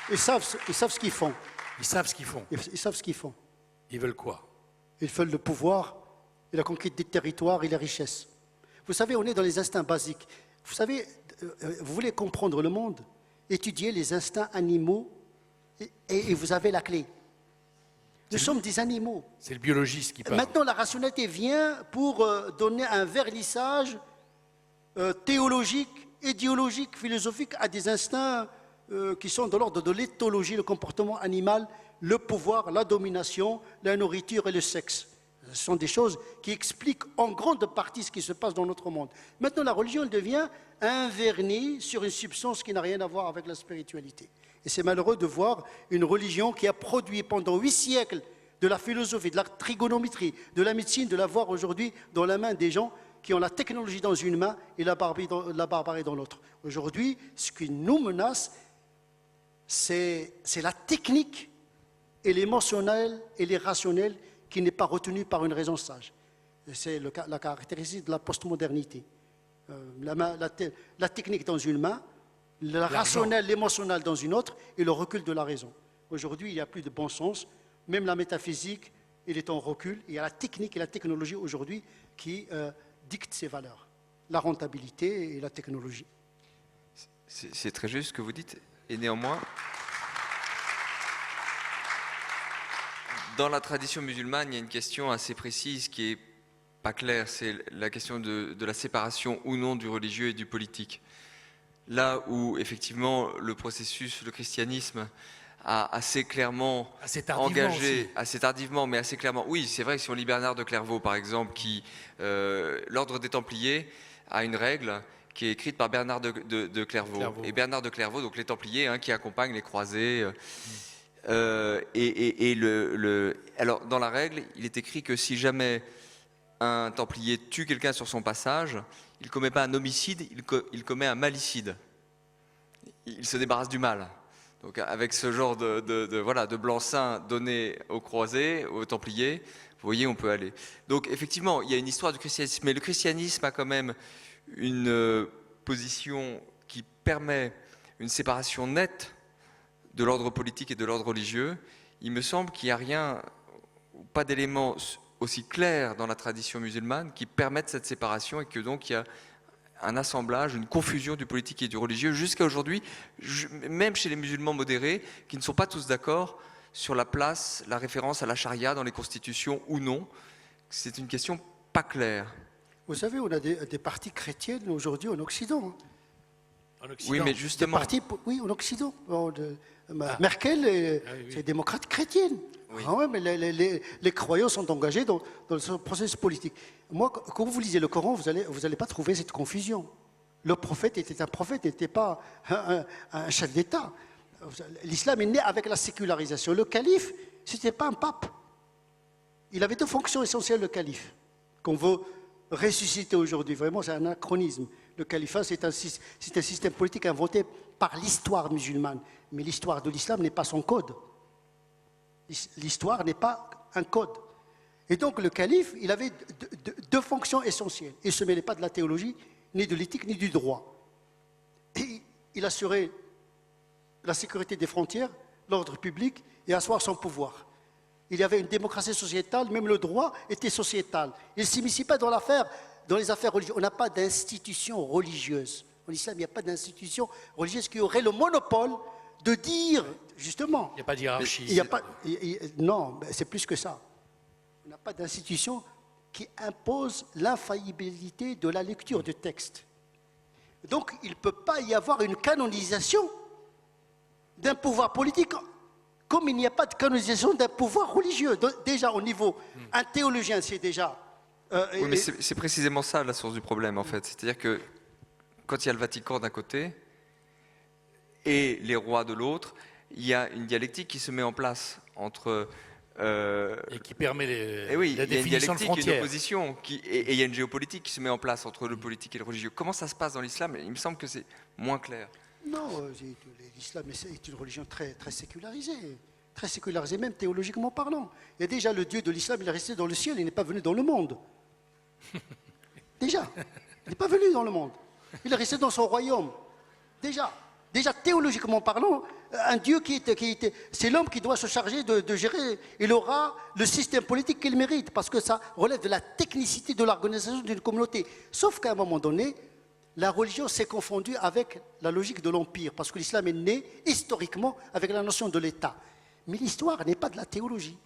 Ils savent ce qu'ils font. Ils savent ce qu'ils font. Ils savent ce qu'ils font. Ils veulent quoi? Ils veulent le pouvoir et la conquête des territoires et la richesse. Vous savez, on est dans les instincts basiques. Vous savez, vous voulez comprendre le monde, étudiez les instincts animaux et vous avez la clé. Nous sommes des animaux. C'est le biologiste qui parle. Maintenant, la rationalité vient pour donner un vernissage théologique, idéologique, philosophique à des instincts qui sont de l'ordre de l'éthologie, le comportement animal, le pouvoir, la domination, la nourriture et le sexe. Ce sont des choses qui expliquent en grande partie ce qui se passe dans notre monde. Maintenant, la religion elle devient un vernis sur une substance qui n'a rien à voir avec la spiritualité. Et c'est malheureux de voir une religion qui a produit pendant 8 siècles de la philosophie, de la trigonométrie, de la médecine, de la voir aujourd'hui dans la main des gens qui ont la technologie dans une main et la barbarie dans l'autre. Aujourd'hui, ce qui nous menace, c'est la technique et l'émotionnel et l'irrationnel qui n'est pas retenu par une raison sage. C'est la caractéristique de la postmodernité. La technique dans une main, le rationnel, l'émotionnel dans une autre, et le recul de la raison. Aujourd'hui, il n'y a plus de bon sens. Même la métaphysique, il est en recul. Il y a la technique et la technologie aujourd'hui qui dictent ces valeurs. La rentabilité et la technologie. C'est très juste ce que vous dites. Et néanmoins, dans la tradition musulmane, il y a une question assez précise qui est pas claire. C'est la question de la séparation ou non du religieux et du politique. Là où, effectivement, le processus, le christianisme a assez clairement engagé, assez tardivement, mais assez clairement. Oui, c'est vrai que si on lit Bernard de Clairvaux, par exemple, qui l'ordre des Templiers a une règle qui est écrite par Bernard de Clairvaux. Et Bernard de Clairvaux, donc les Templiers, hein, qui accompagnent les croisés. Alors, dans la règle, il est écrit que si jamais un Templier tue quelqu'un sur son passage, il ne commet pas un homicide, il commet un malicide. Il se débarrasse du mal. Donc, avec ce genre de blanc-seing donné aux croisés, aux Templiers, vous voyez, on peut aller. Donc, effectivement, il y a une histoire du christianisme, mais le christianisme a quand même une position qui permet une séparation nette de l'ordre politique et de l'ordre religieux. Il me semble qu'il n'y a rien, pas d'éléments aussi clairs dans la tradition musulmane qui permettent cette séparation et que donc il y a un assemblage, une confusion du politique et du religieux jusqu'à aujourd'hui, même chez les musulmans modérés, qui ne sont pas tous d'accord sur la place, la référence à la charia dans les constitutions ou non. C'est une question pas claire. Vous savez, on a des partis chrétiennes aujourd'hui en Occident. En Occident. Oui, mais justement. Oui, en Occident. Merkel, c'est démocrate chrétienne. Oui. Ah ouais, mais les croyants sont engagés dans ce processus politique. Moi, quand vous lisez le Coran, vous allez pas trouver cette confusion. Le prophète était un prophète, n'était pas un chef d'État. L'islam est né avec la sécularisation. Le calife, c'était pas un pape. Il avait deux fonctions essentielles, le calife, qu'on veut ressusciter aujourd'hui. Vraiment, c'est un anachronisme. Le califat, c'est un système politique inventé par l'histoire musulmane. Mais l'histoire de l'islam n'est pas son code. L'histoire n'est pas un code. Et donc, le calife, il avait deux fonctions essentielles. Il ne se mêlait pas de la théologie, ni de l'éthique, ni du droit. Et il assurait la sécurité des frontières, l'ordre public et asseoir son pouvoir. Il y avait une démocratie sociétale, même le droit était sociétal. Il ne s'immisçait pas dans les affaires religieuses. On n'a pas d'institution religieuse. En islam, il n'y a pas d'institution religieuse qui aurait le monopole de dire, justement... Il n'y a pas de hiérarchie. Non, c'est plus que ça. On n'a pas d'institution qui impose l'infaillibilité de la lecture du texte. Donc, il ne peut pas y avoir une canonisation d'un pouvoir politique comme il n'y a pas de canonisation d'un pouvoir religieux. Donc, déjà, au niveau, un théologien, c'est déjà... Oui, mais c'est précisément ça la source du problème, en fait. C'est-à-dire que quand il y a le Vatican d'un côté et les rois de l'autre, il y a une dialectique qui se met en place entre... et qui permet la définition de frontières. Il y a une dialectique, une opposition, et il y a une géopolitique qui se met en place entre le politique et le religieux. Comment ça se passe dans l'islam? Il me semble que c'est moins clair. Non, l'islam est une religion très, très sécularisée, même théologiquement parlant. Il y a déjà le Dieu de l'islam, il est resté dans le ciel, il n'est pas venu dans le monde. Déjà, il n'est pas venu dans le monde. Il est resté dans son royaume. Déjà théologiquement parlant, un Dieu c'est l'homme qui doit se charger de gérer. Il aura le système politique qu'il mérite, parce que ça relève de la technicité de l'organisation d'une communauté. Sauf qu'à un moment donné, la religion s'est confondue avec la logique de l'empire, parce que l'islam est né historiquement avec la notion de l'État. Mais l'histoire n'est pas de la théologie.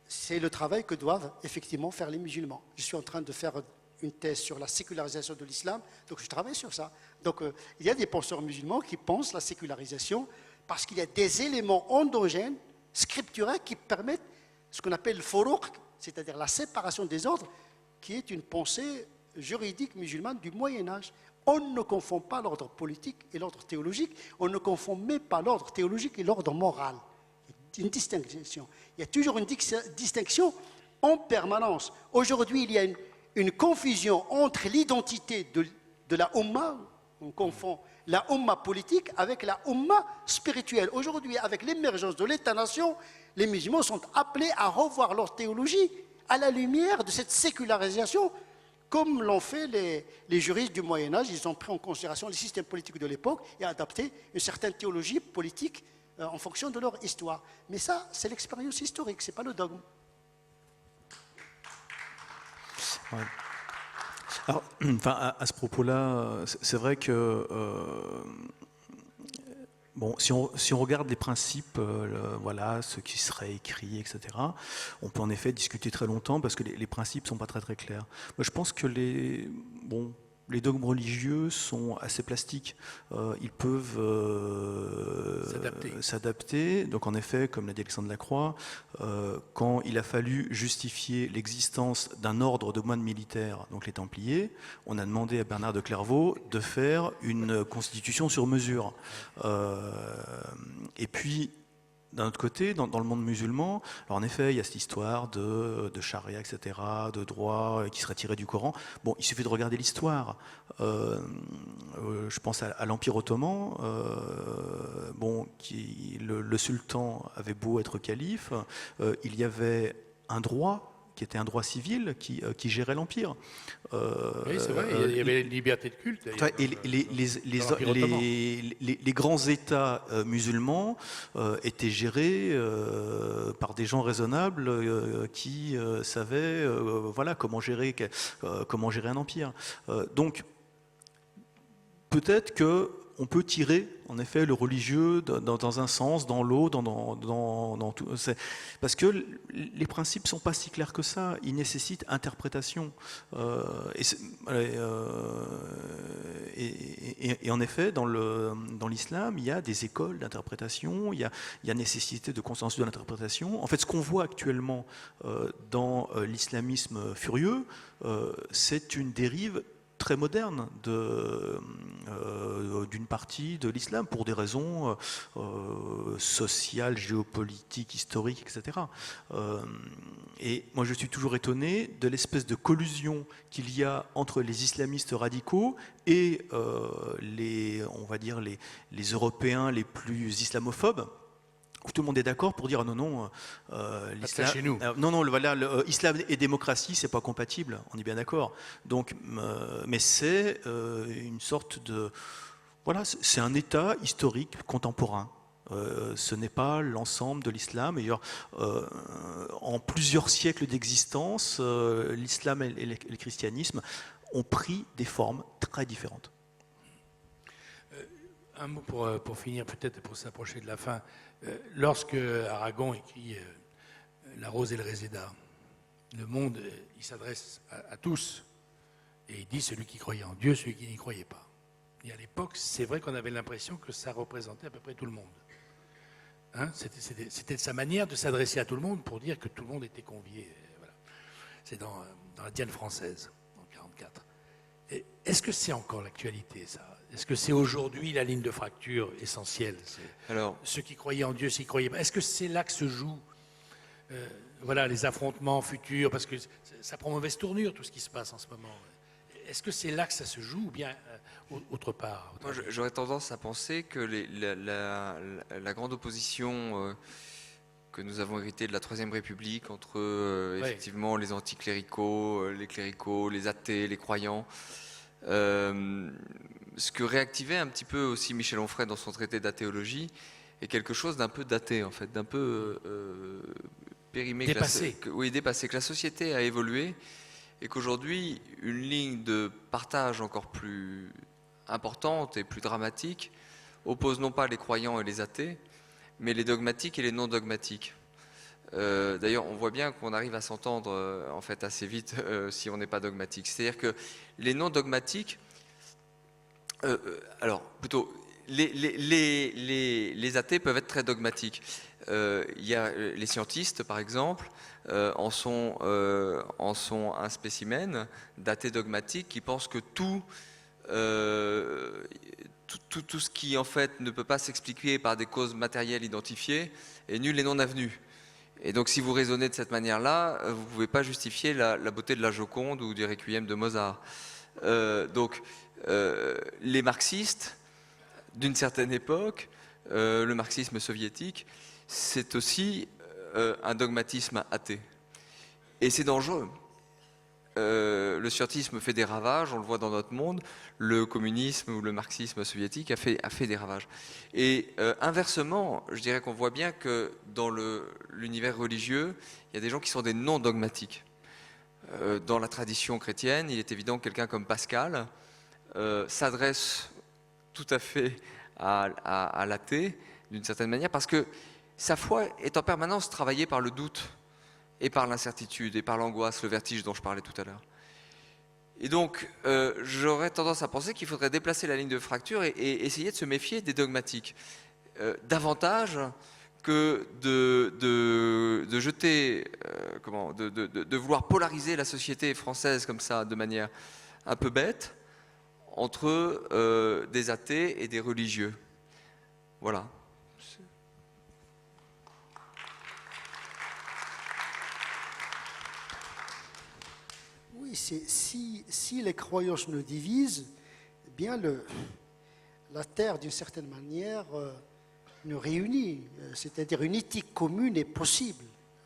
C'est le travail que doivent effectivement faire les musulmans. Je suis en train de faire une thèse sur la sécularisation de l'islam, donc je travaille sur ça. Donc il y a des penseurs musulmans qui pensent la sécularisation parce qu'il y a des éléments endogènes, scripturaires, qui permettent ce qu'on appelle le furuq, c'est-à-dire la séparation des ordres, qui est une pensée juridique musulmane du Moyen-Âge. On ne confond pas l'ordre politique et l'ordre théologique, on ne confond même pas l'ordre théologique et l'ordre moral. Il y a une distinction. Il y a toujours une distinction en permanence. Aujourd'hui, il y a une confusion entre l'identité de la Oumma, on confond la Oumma politique avec la Oumma spirituelle. Aujourd'hui, avec l'émergence de l'État-nation, les musulmans sont appelés à revoir leur théologie à la lumière de cette sécularisation, comme l'ont fait les juristes du Moyen-Âge. Ils ont pris en considération les systèmes politiques de l'époque et adapté une certaine théologie politique en fonction de leur histoire. Mais ça, c'est l'expérience historique, ce n'est pas le dogme. Ouais. Alors, enfin, à ce propos-là, c'est vrai que bon, si on regarde les principes, voilà, ce qui serait écrit, etc., on peut en effet discuter très longtemps parce que les principes ne sont pas très très clairs. Moi, je pense que les dogmes religieux sont assez plastiques. Ils peuvent s'adapter. Donc en effet, comme l'a dit Alexandre Lacroix, quand il a fallu justifier l'existence d'un ordre de moines militaires, donc les Templiers, on a demandé à Bernard de Clairvaux de faire une constitution sur mesure. Et puis, d'un autre côté, dans le monde musulman, alors en effet, il y a cette histoire de charia, etc., de droit qui serait tiré du Coran. Bon, il suffit de regarder l'histoire. Je pense à l'Empire ottoman. Bon, le sultan avait beau être calife, il y avait un droit qui était un droit civil qui gérait l'Empire. Oui, c'est vrai, il y avait une liberté de culte. Et les grands États musulmans étaient gérés par des gens raisonnables qui savaient voilà, comment gérer un empire. Donc, peut-être qu'on peut tirer, en effet, le religieux dans un sens, dans l'autre, dans tout. Parce que les principes ne sont pas si clairs que ça. Ils nécessitent interprétation. Et en effet, dans l'islam, il y a des écoles d'interprétation, il y a nécessité de consensus de l'interprétation. En fait, ce qu'on voit actuellement dans l'islamisme furieux, c'est une dérive très moderne d'une partie de l'islam pour des raisons sociales, géopolitiques, historiques, etc. Et moi je suis toujours étonné de l'espèce de collusion qu'il y a entre les islamistes radicaux et on va dire les Européens les plus islamophobes, où tout le monde est d'accord pour dire non, l'islam chez nous. Islam et démocratie, c'est pas compatible. On est bien d'accord. Donc, mais c'est une sorte de voilà, c'est un État historique contemporain. Ce n'est pas l'ensemble de l'islam. En plusieurs siècles d'existence, l'islam et le christianisme ont pris des formes très différentes. Un mot pour finir, peut-être pour s'approcher de la fin. Lorsque Aragon écrit La Rose et le Réséda, le monde, il s'adresse à tous et il dit celui qui croyait en Dieu, celui qui n'y croyait pas. Et à l'époque, c'est vrai qu'on avait l'impression que ça représentait à peu près tout le monde. Hein, c'était sa manière de s'adresser à tout le monde pour dire que tout le monde était convié. Voilà. C'est dans la Diane française, en 1944. Est-ce que c'est encore l'actualité, ça ? Est-ce que c'est aujourd'hui la ligne de fracture essentielle ? Alors, ceux qui croyaient en Dieu, ceux qui ne croyaient pas. Est-ce que c'est là que se jouent voilà, les affrontements futurs ? Parce que ça prend mauvaise tournure, tout ce qui se passe en ce moment. Est-ce que c'est là que ça se joue ou bien autre part ? Moi, j'aurais tendance à penser que la grande opposition que nous avons héritée de la Troisième République entre effectivement les anticléricaux, les cléricaux, les athées, les croyants, ce que réactivait un petit peu aussi Michel Onfray dans son traité d'athéologie est quelque chose d'un peu daté, en fait, d'un peu périmé. Dépassé. Dépassé, que la société a évolué et qu'aujourd'hui, une ligne de partage encore plus importante et plus dramatique oppose non pas les croyants et les athées, mais les dogmatiques et les non-dogmatiques. D'ailleurs, on voit bien qu'on arrive à s'entendre en fait assez vite si on n'est pas dogmatique. C'est-à-dire que les non-dogmatiques, alors plutôt, les athées peuvent être très dogmatiques. Il y a les scientistes, par exemple, en sont un spécimen d'athées dogmatiques qui pensent que tout ce qui en fait ne peut pas s'expliquer par des causes matérielles identifiées est nul et non avenu. Et donc si vous raisonnez de cette manière-là, vous ne pouvez pas justifier la beauté de la Joconde ou du Requiem de Mozart. Les marxistes, d'une certaine époque, le marxisme soviétique, c'est aussi un dogmatisme athée. Et c'est dangereux. Le scientisme fait des ravages, on le voit dans notre monde, le communisme ou le marxisme soviétique a fait des ravages. Et inversement, je dirais qu'on voit bien que dans l'univers religieux, il y a des gens qui sont des non-dogmatiques. Dans la tradition chrétienne, il est évident que quelqu'un comme Pascal s'adresse tout à fait à l'athée, d'une certaine manière, parce que sa foi est en permanence travaillée par le doute, et par l'incertitude, et par l'angoisse, le vertige dont je parlais tout à l'heure. Et donc, j'aurais tendance à penser qu'il faudrait déplacer la ligne de fracture et essayer de se méfier des dogmatiques, davantage que de jeter, de vouloir polariser la société française comme ça, de manière un peu bête, entre des athées et des religieux. Voilà. Oui, si les croyances nous divisent, eh bien la Terre, d'une certaine manière, nous réunit. C'est-à-dire une éthique commune est possible.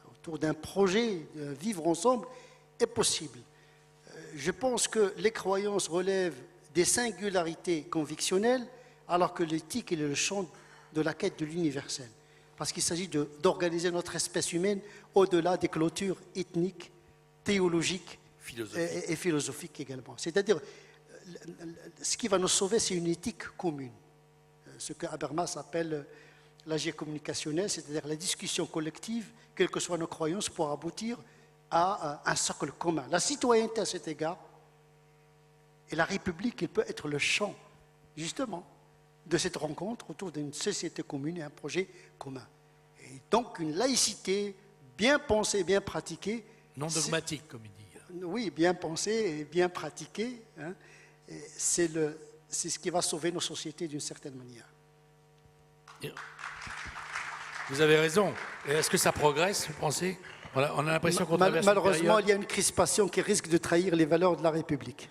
Autour d'un projet, vivre ensemble est possible. Je pense que les croyances relèvent des singularités convictionnelles, alors que l'éthique est le champ de la quête de l'universel. Parce qu'il s'agit d'organiser notre espèce humaine au-delà des clôtures ethniques, théologiques, et philosophique également. C'est-à-dire, ce qui va nous sauver, c'est une éthique commune. Ce que Habermas appelle l'agir communicationnel, c'est-à-dire la discussion collective, quelles que soient nos croyances, pour aboutir à un socle commun. La citoyenneté, à cet égard, et la République, il peut être le champ, justement, de cette rencontre autour d'une société commune et un projet commun. Et donc, une laïcité bien pensée, bien pratiquée. Non dogmatique, comme il dit. Oui, bien pensé et bien pratiqué, hein, c'est ce qui va sauver nos sociétés d'une certaine manière. Vous avez raison. Est-ce que ça progresse, vous pensez? Voilà, on a l'impression qu'on traverse malheureusement, il y a une crispation qui risque de trahir les valeurs de la République.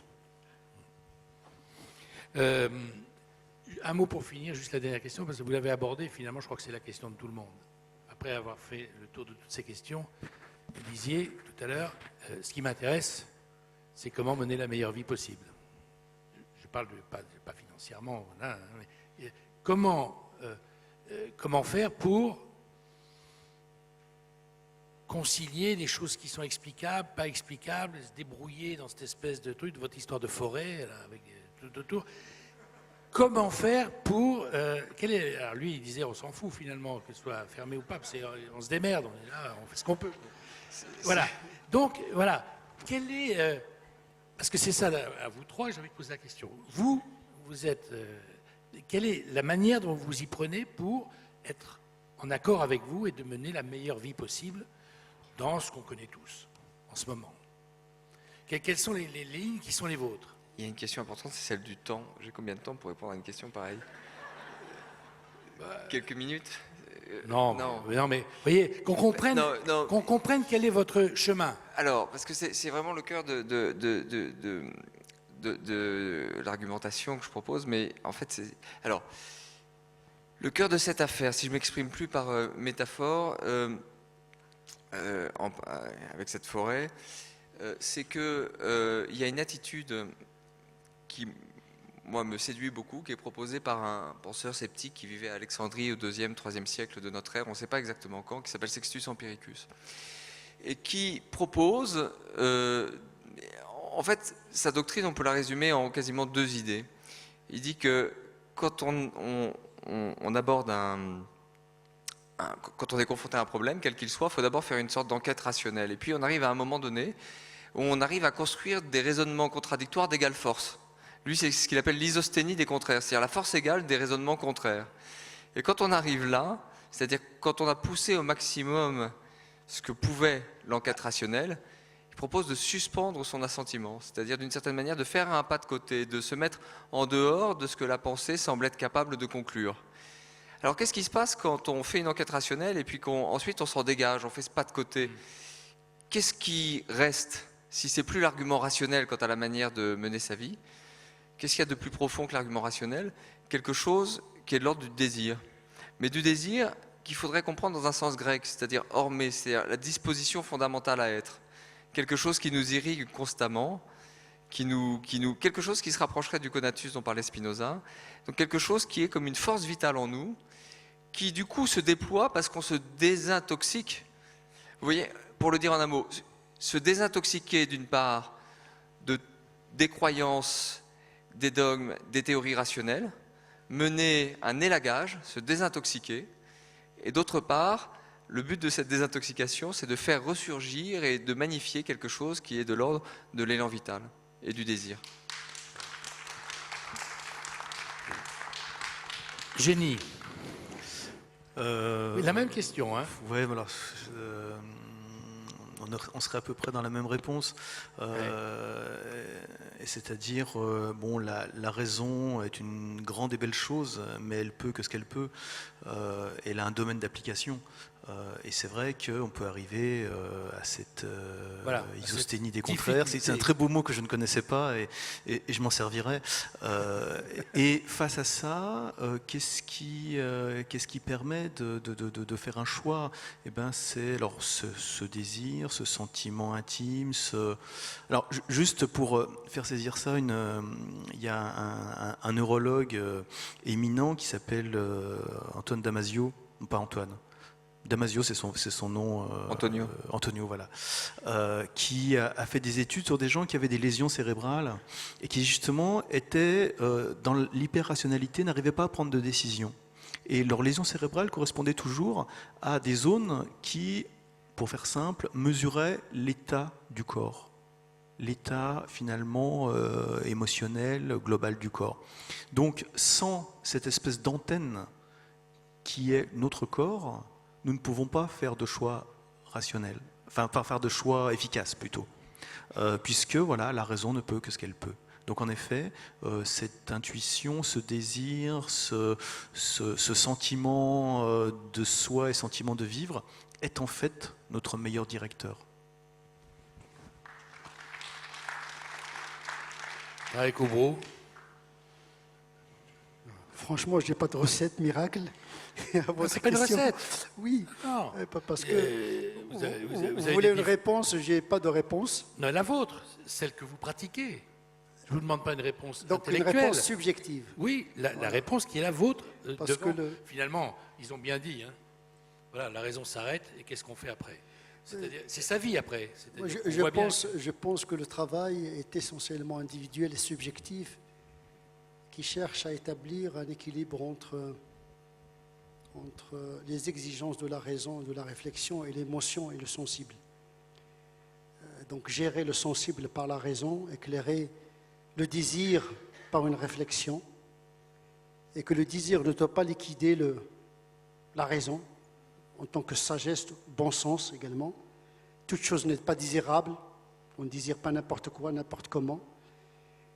Un mot pour finir, juste la dernière question, parce que vous l'avez abordé, finalement, je crois que c'est la question de tout le monde. Après avoir fait le tour de toutes ces questions, vous disiez tout à l'heure, ce qui m'intéresse, c'est comment mener la meilleure vie possible. Je parle pas financièrement, voilà, mais comment faire pour concilier les choses qui sont explicables, pas explicables, se débrouiller dans cette espèce de truc, de votre histoire de forêt, là, avec tout autour. Comment faire pour... alors lui, il disait, on s'en fout finalement, que ce soit fermé ou pas, parce on se démerde, on est là, on fait ce qu'on peut. Voilà. Donc, voilà. Quel est... parce que c'est ça, à vous trois, j'ai envie de poser la question. Vous êtes... quelle est la manière dont vous y prenez pour être en accord avec vous et de mener la meilleure vie possible dans ce qu'on connaît tous en ce moment? Quelles sont les lignes qui sont les vôtres? Il y a une question importante, c'est celle du temps. J'ai combien de temps pour répondre à une question pareille? Quelques minutes? Non, mais vous voyez, qu'on comprenne quel est votre chemin. Alors, parce que c'est vraiment le cœur de l'argumentation que je propose, mais en fait, c'est... Alors, le cœur de cette affaire, si je m'exprime plus par métaphore, avec cette forêt, c'est que il y a une attitude qui, moi, me séduit beaucoup, qui est proposée par un penseur sceptique qui vivait à Alexandrie au 2e, 3e siècle de notre ère, on ne sait pas exactement quand, qui s'appelle Sextus Empiricus, et qui propose, en fait, sa doctrine, on peut la résumer en quasiment 2 idées. Il dit que quand on aborde quand on est confronté à un problème, quel qu'il soit, il faut d'abord faire une sorte d'enquête rationnelle. Et puis on arrive à un moment donné où on arrive à construire des raisonnements contradictoires d'égale force. Lui, c'est ce qu'il appelle l'isosthénie des contraires, c'est-à-dire la force égale des raisonnements contraires. Et quand on arrive là, c'est-à-dire quand on a poussé au maximum ce que pouvait l'enquête rationnelle, il propose de suspendre son assentiment, c'est-à-dire d'une certaine manière de faire un pas de côté, de se mettre en dehors de ce que la pensée semble être capable de conclure. Alors qu'est-ce qui se passe quand on fait une enquête rationnelle et puis qu'ensuite on s'en dégage, on fait ce pas de côté? Qu'est-ce qui reste si c'est plus l'argument rationnel quant à la manière de mener sa vie? Qu'est-ce qu'il y a de plus profond que l'argument rationnel? Quelque chose qui est de l'ordre du désir. Mais du désir qu'il faudrait comprendre dans un sens grec, c'est-à-dire ormé, c'est-à-dire la disposition fondamentale à être. Quelque chose qui nous irrigue constamment, quelque chose qui se rapprocherait du conatus dont parlait Spinoza. Donc quelque chose qui est comme une force vitale en nous, qui du coup se déploie parce qu'on se désintoxique. Vous voyez, pour le dire en un mot, se désintoxiquer d'une part des croyances, des dogmes, des théories rationnelles, mener un élagage, se désintoxiquer, et d'autre part, le but de cette désintoxication, c'est de faire ressurgir et de magnifier quelque chose qui est de l'ordre de l'élan vital et du désir. Génie. Euh, La même question, hein. Ouais, voilà. On serait à peu près dans la même réponse. Et c'est-à-dire, bon, la raison est une grande et belle chose, mais elle peut que ce qu'elle peut. Elle a un domaine d'application. Et c'est vrai qu'on peut arriver à cette isosténie des contraires. C'est un très beau mot que je ne connaissais pas et je m'en servirai. Et face à ça, qu'est-ce qui permet de faire un choix? Eh ben, c'est alors ce désir, ce sentiment intime. Alors, juste pour faire saisir ça, il y a un neurologue éminent qui s'appelle Antoine Damasio, pas Antoine. Damasio, c'est son nom. Antonio. Antonio, voilà. Qui a fait des études sur des gens qui avaient des lésions cérébrales et qui, justement, étaient dans l'hyper-rationalité, n'arrivaient pas à prendre de décision. Et leurs lésions cérébrales correspondaient toujours à des zones qui, pour faire simple, mesuraient l'état du corps. L'état, finalement, émotionnel, global du corps. Donc, sans cette espèce d'antenne qui est notre corps, nous ne pouvons pas faire de choix rationnels, enfin pas faire de choix efficaces plutôt, puisque voilà, la raison ne peut que ce qu'elle peut. Donc en effet, cette intuition, ce désir, ce sentiment de soi et sentiment de vivre est en fait notre meilleur directeur. Avec Aubreau. Franchement, je n'ai pas de recette miracle. C'est pas une recette. Oui, Non. parce que Vous vous avez voulez des une réponse, je n'ai pas de réponse. Non, la vôtre, celle que vous pratiquez. Je ne vous demande pas une réponse Donc une intellectuelle. réponse subjective. Oui, la réponse qui est la vôtre. Parce devant. que Finalement, ils ont bien dit. Hein. Voilà, la raison s'arrête et qu'est-ce qu'on fait après? C'est sa vie après. Moi, je pense que le travail est essentiellement individuel et subjectif, qui cherche à établir un équilibre entre les exigences de la raison, de la réflexion et l'émotion et le sensible. Donc gérer le sensible par la raison, éclairer le désir par une réflexion, et que le désir ne doit pas liquider la raison en tant que sagesse, bon sens également. Toute chose n'est pas désirable, on ne désire pas n'importe quoi, n'importe comment.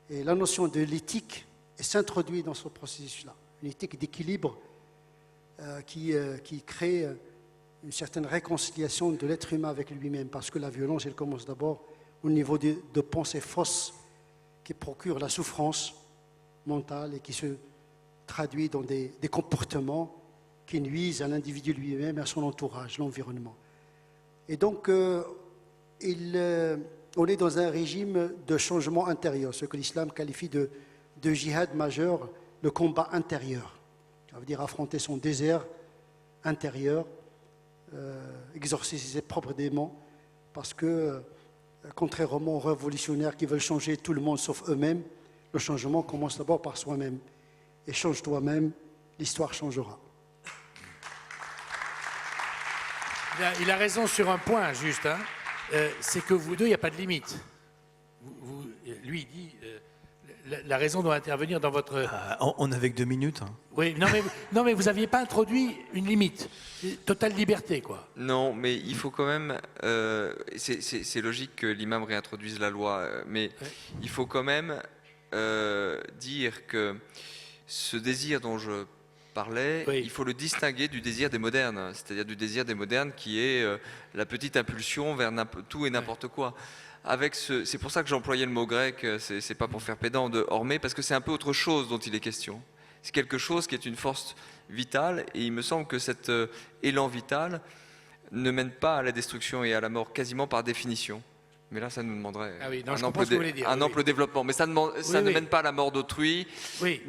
Et la notion de l'éthique s'introduit dans ce processus-là, une éthique d'équilibre qui crée une certaine réconciliation de l'être humain avec lui-même, parce que la violence, elle commence d'abord au niveau de pensées fausses qui procurent la souffrance mentale et qui se traduit dans des comportements qui nuisent à l'individu lui-même et à son entourage, l'environnement. Et donc, on est dans un régime de changement intérieur, ce que l'islam qualifie de djihad majeur, le combat intérieur. Ça veut dire affronter son désert intérieur, exorciser ses propres démons, parce que, contrairement aux révolutionnaires qui veulent changer tout le monde sauf eux-mêmes, le changement commence d'abord par soi-même. Et change toi-même, l'histoire changera. Il a raison sur un point, juste. Hein. C'est que vous deux, il n'y a pas de limite. Lui, il dit la raison doit intervenir dans votre... On n'avait que 2 minutes. Hein. Oui, non, mais vous n'aviez pas introduit une limite. Totale liberté, quoi. Non, mais il faut quand même... c'est logique que l'imam réintroduise la loi, mais il faut quand même dire que ce désir dont je parlait, Oui. il faut le distinguer du désir des modernes, c'est-à-dire du désir des modernes qui est la petite impulsion vers tout et n'importe quoi. C'est pour ça que j'ai employé le mot grec, c'est pas pour faire pédant, de hormé, parce que c'est un peu autre chose dont il est question. C'est quelque chose qui est une force vitale, et il me semble que cet élan vital ne mène pas à la destruction et à la mort quasiment par définition. Mais là, ça nous demanderait un ample développement. Mais ça ne mène pas à la mort d'autrui, Oui.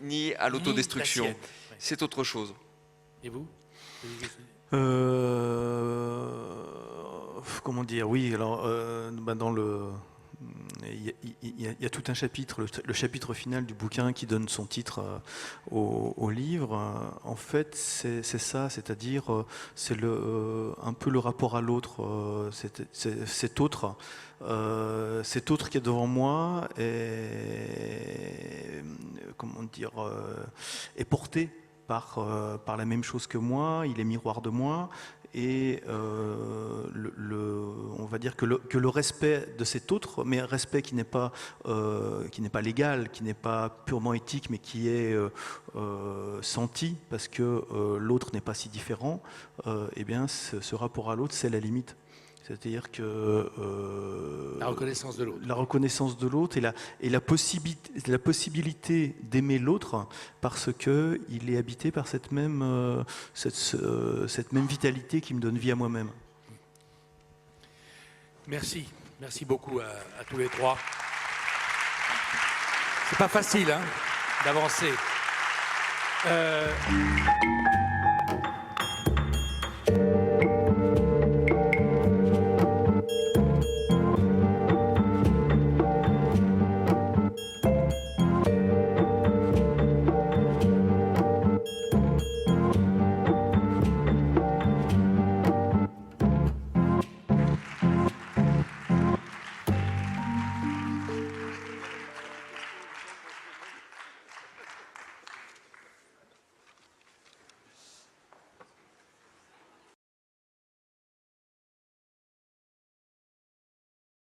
ni à l'autodestruction. La sienne. Oui. C'est autre chose. Et vous? Comment dire? Oui, alors dans le... Il y a tout un chapitre, le chapitre final du bouquin qui donne son titre au livre. En fait, c'est ça, c'est-à-dire c'est un peu le rapport à l'autre, cet autre qui est devant moi est, comment dire, est porté par la même chose que moi, il est miroir de moi. Et on va dire que le respect de cet autre, mais un respect qui n'est pas légal, qui n'est pas purement éthique, mais qui est senti, parce que l'autre n'est pas si différent, eh bien ce rapport à l'autre, c'est la limite. C'est-à-dire que La reconnaissance de l'autre. La reconnaissance de l'autre et la possibilité d'aimer l'autre parce qu'il est habité par cette même vitalité qui me donne vie à moi-même. Merci. Merci beaucoup à tous les trois. C'est pas facile d'avancer.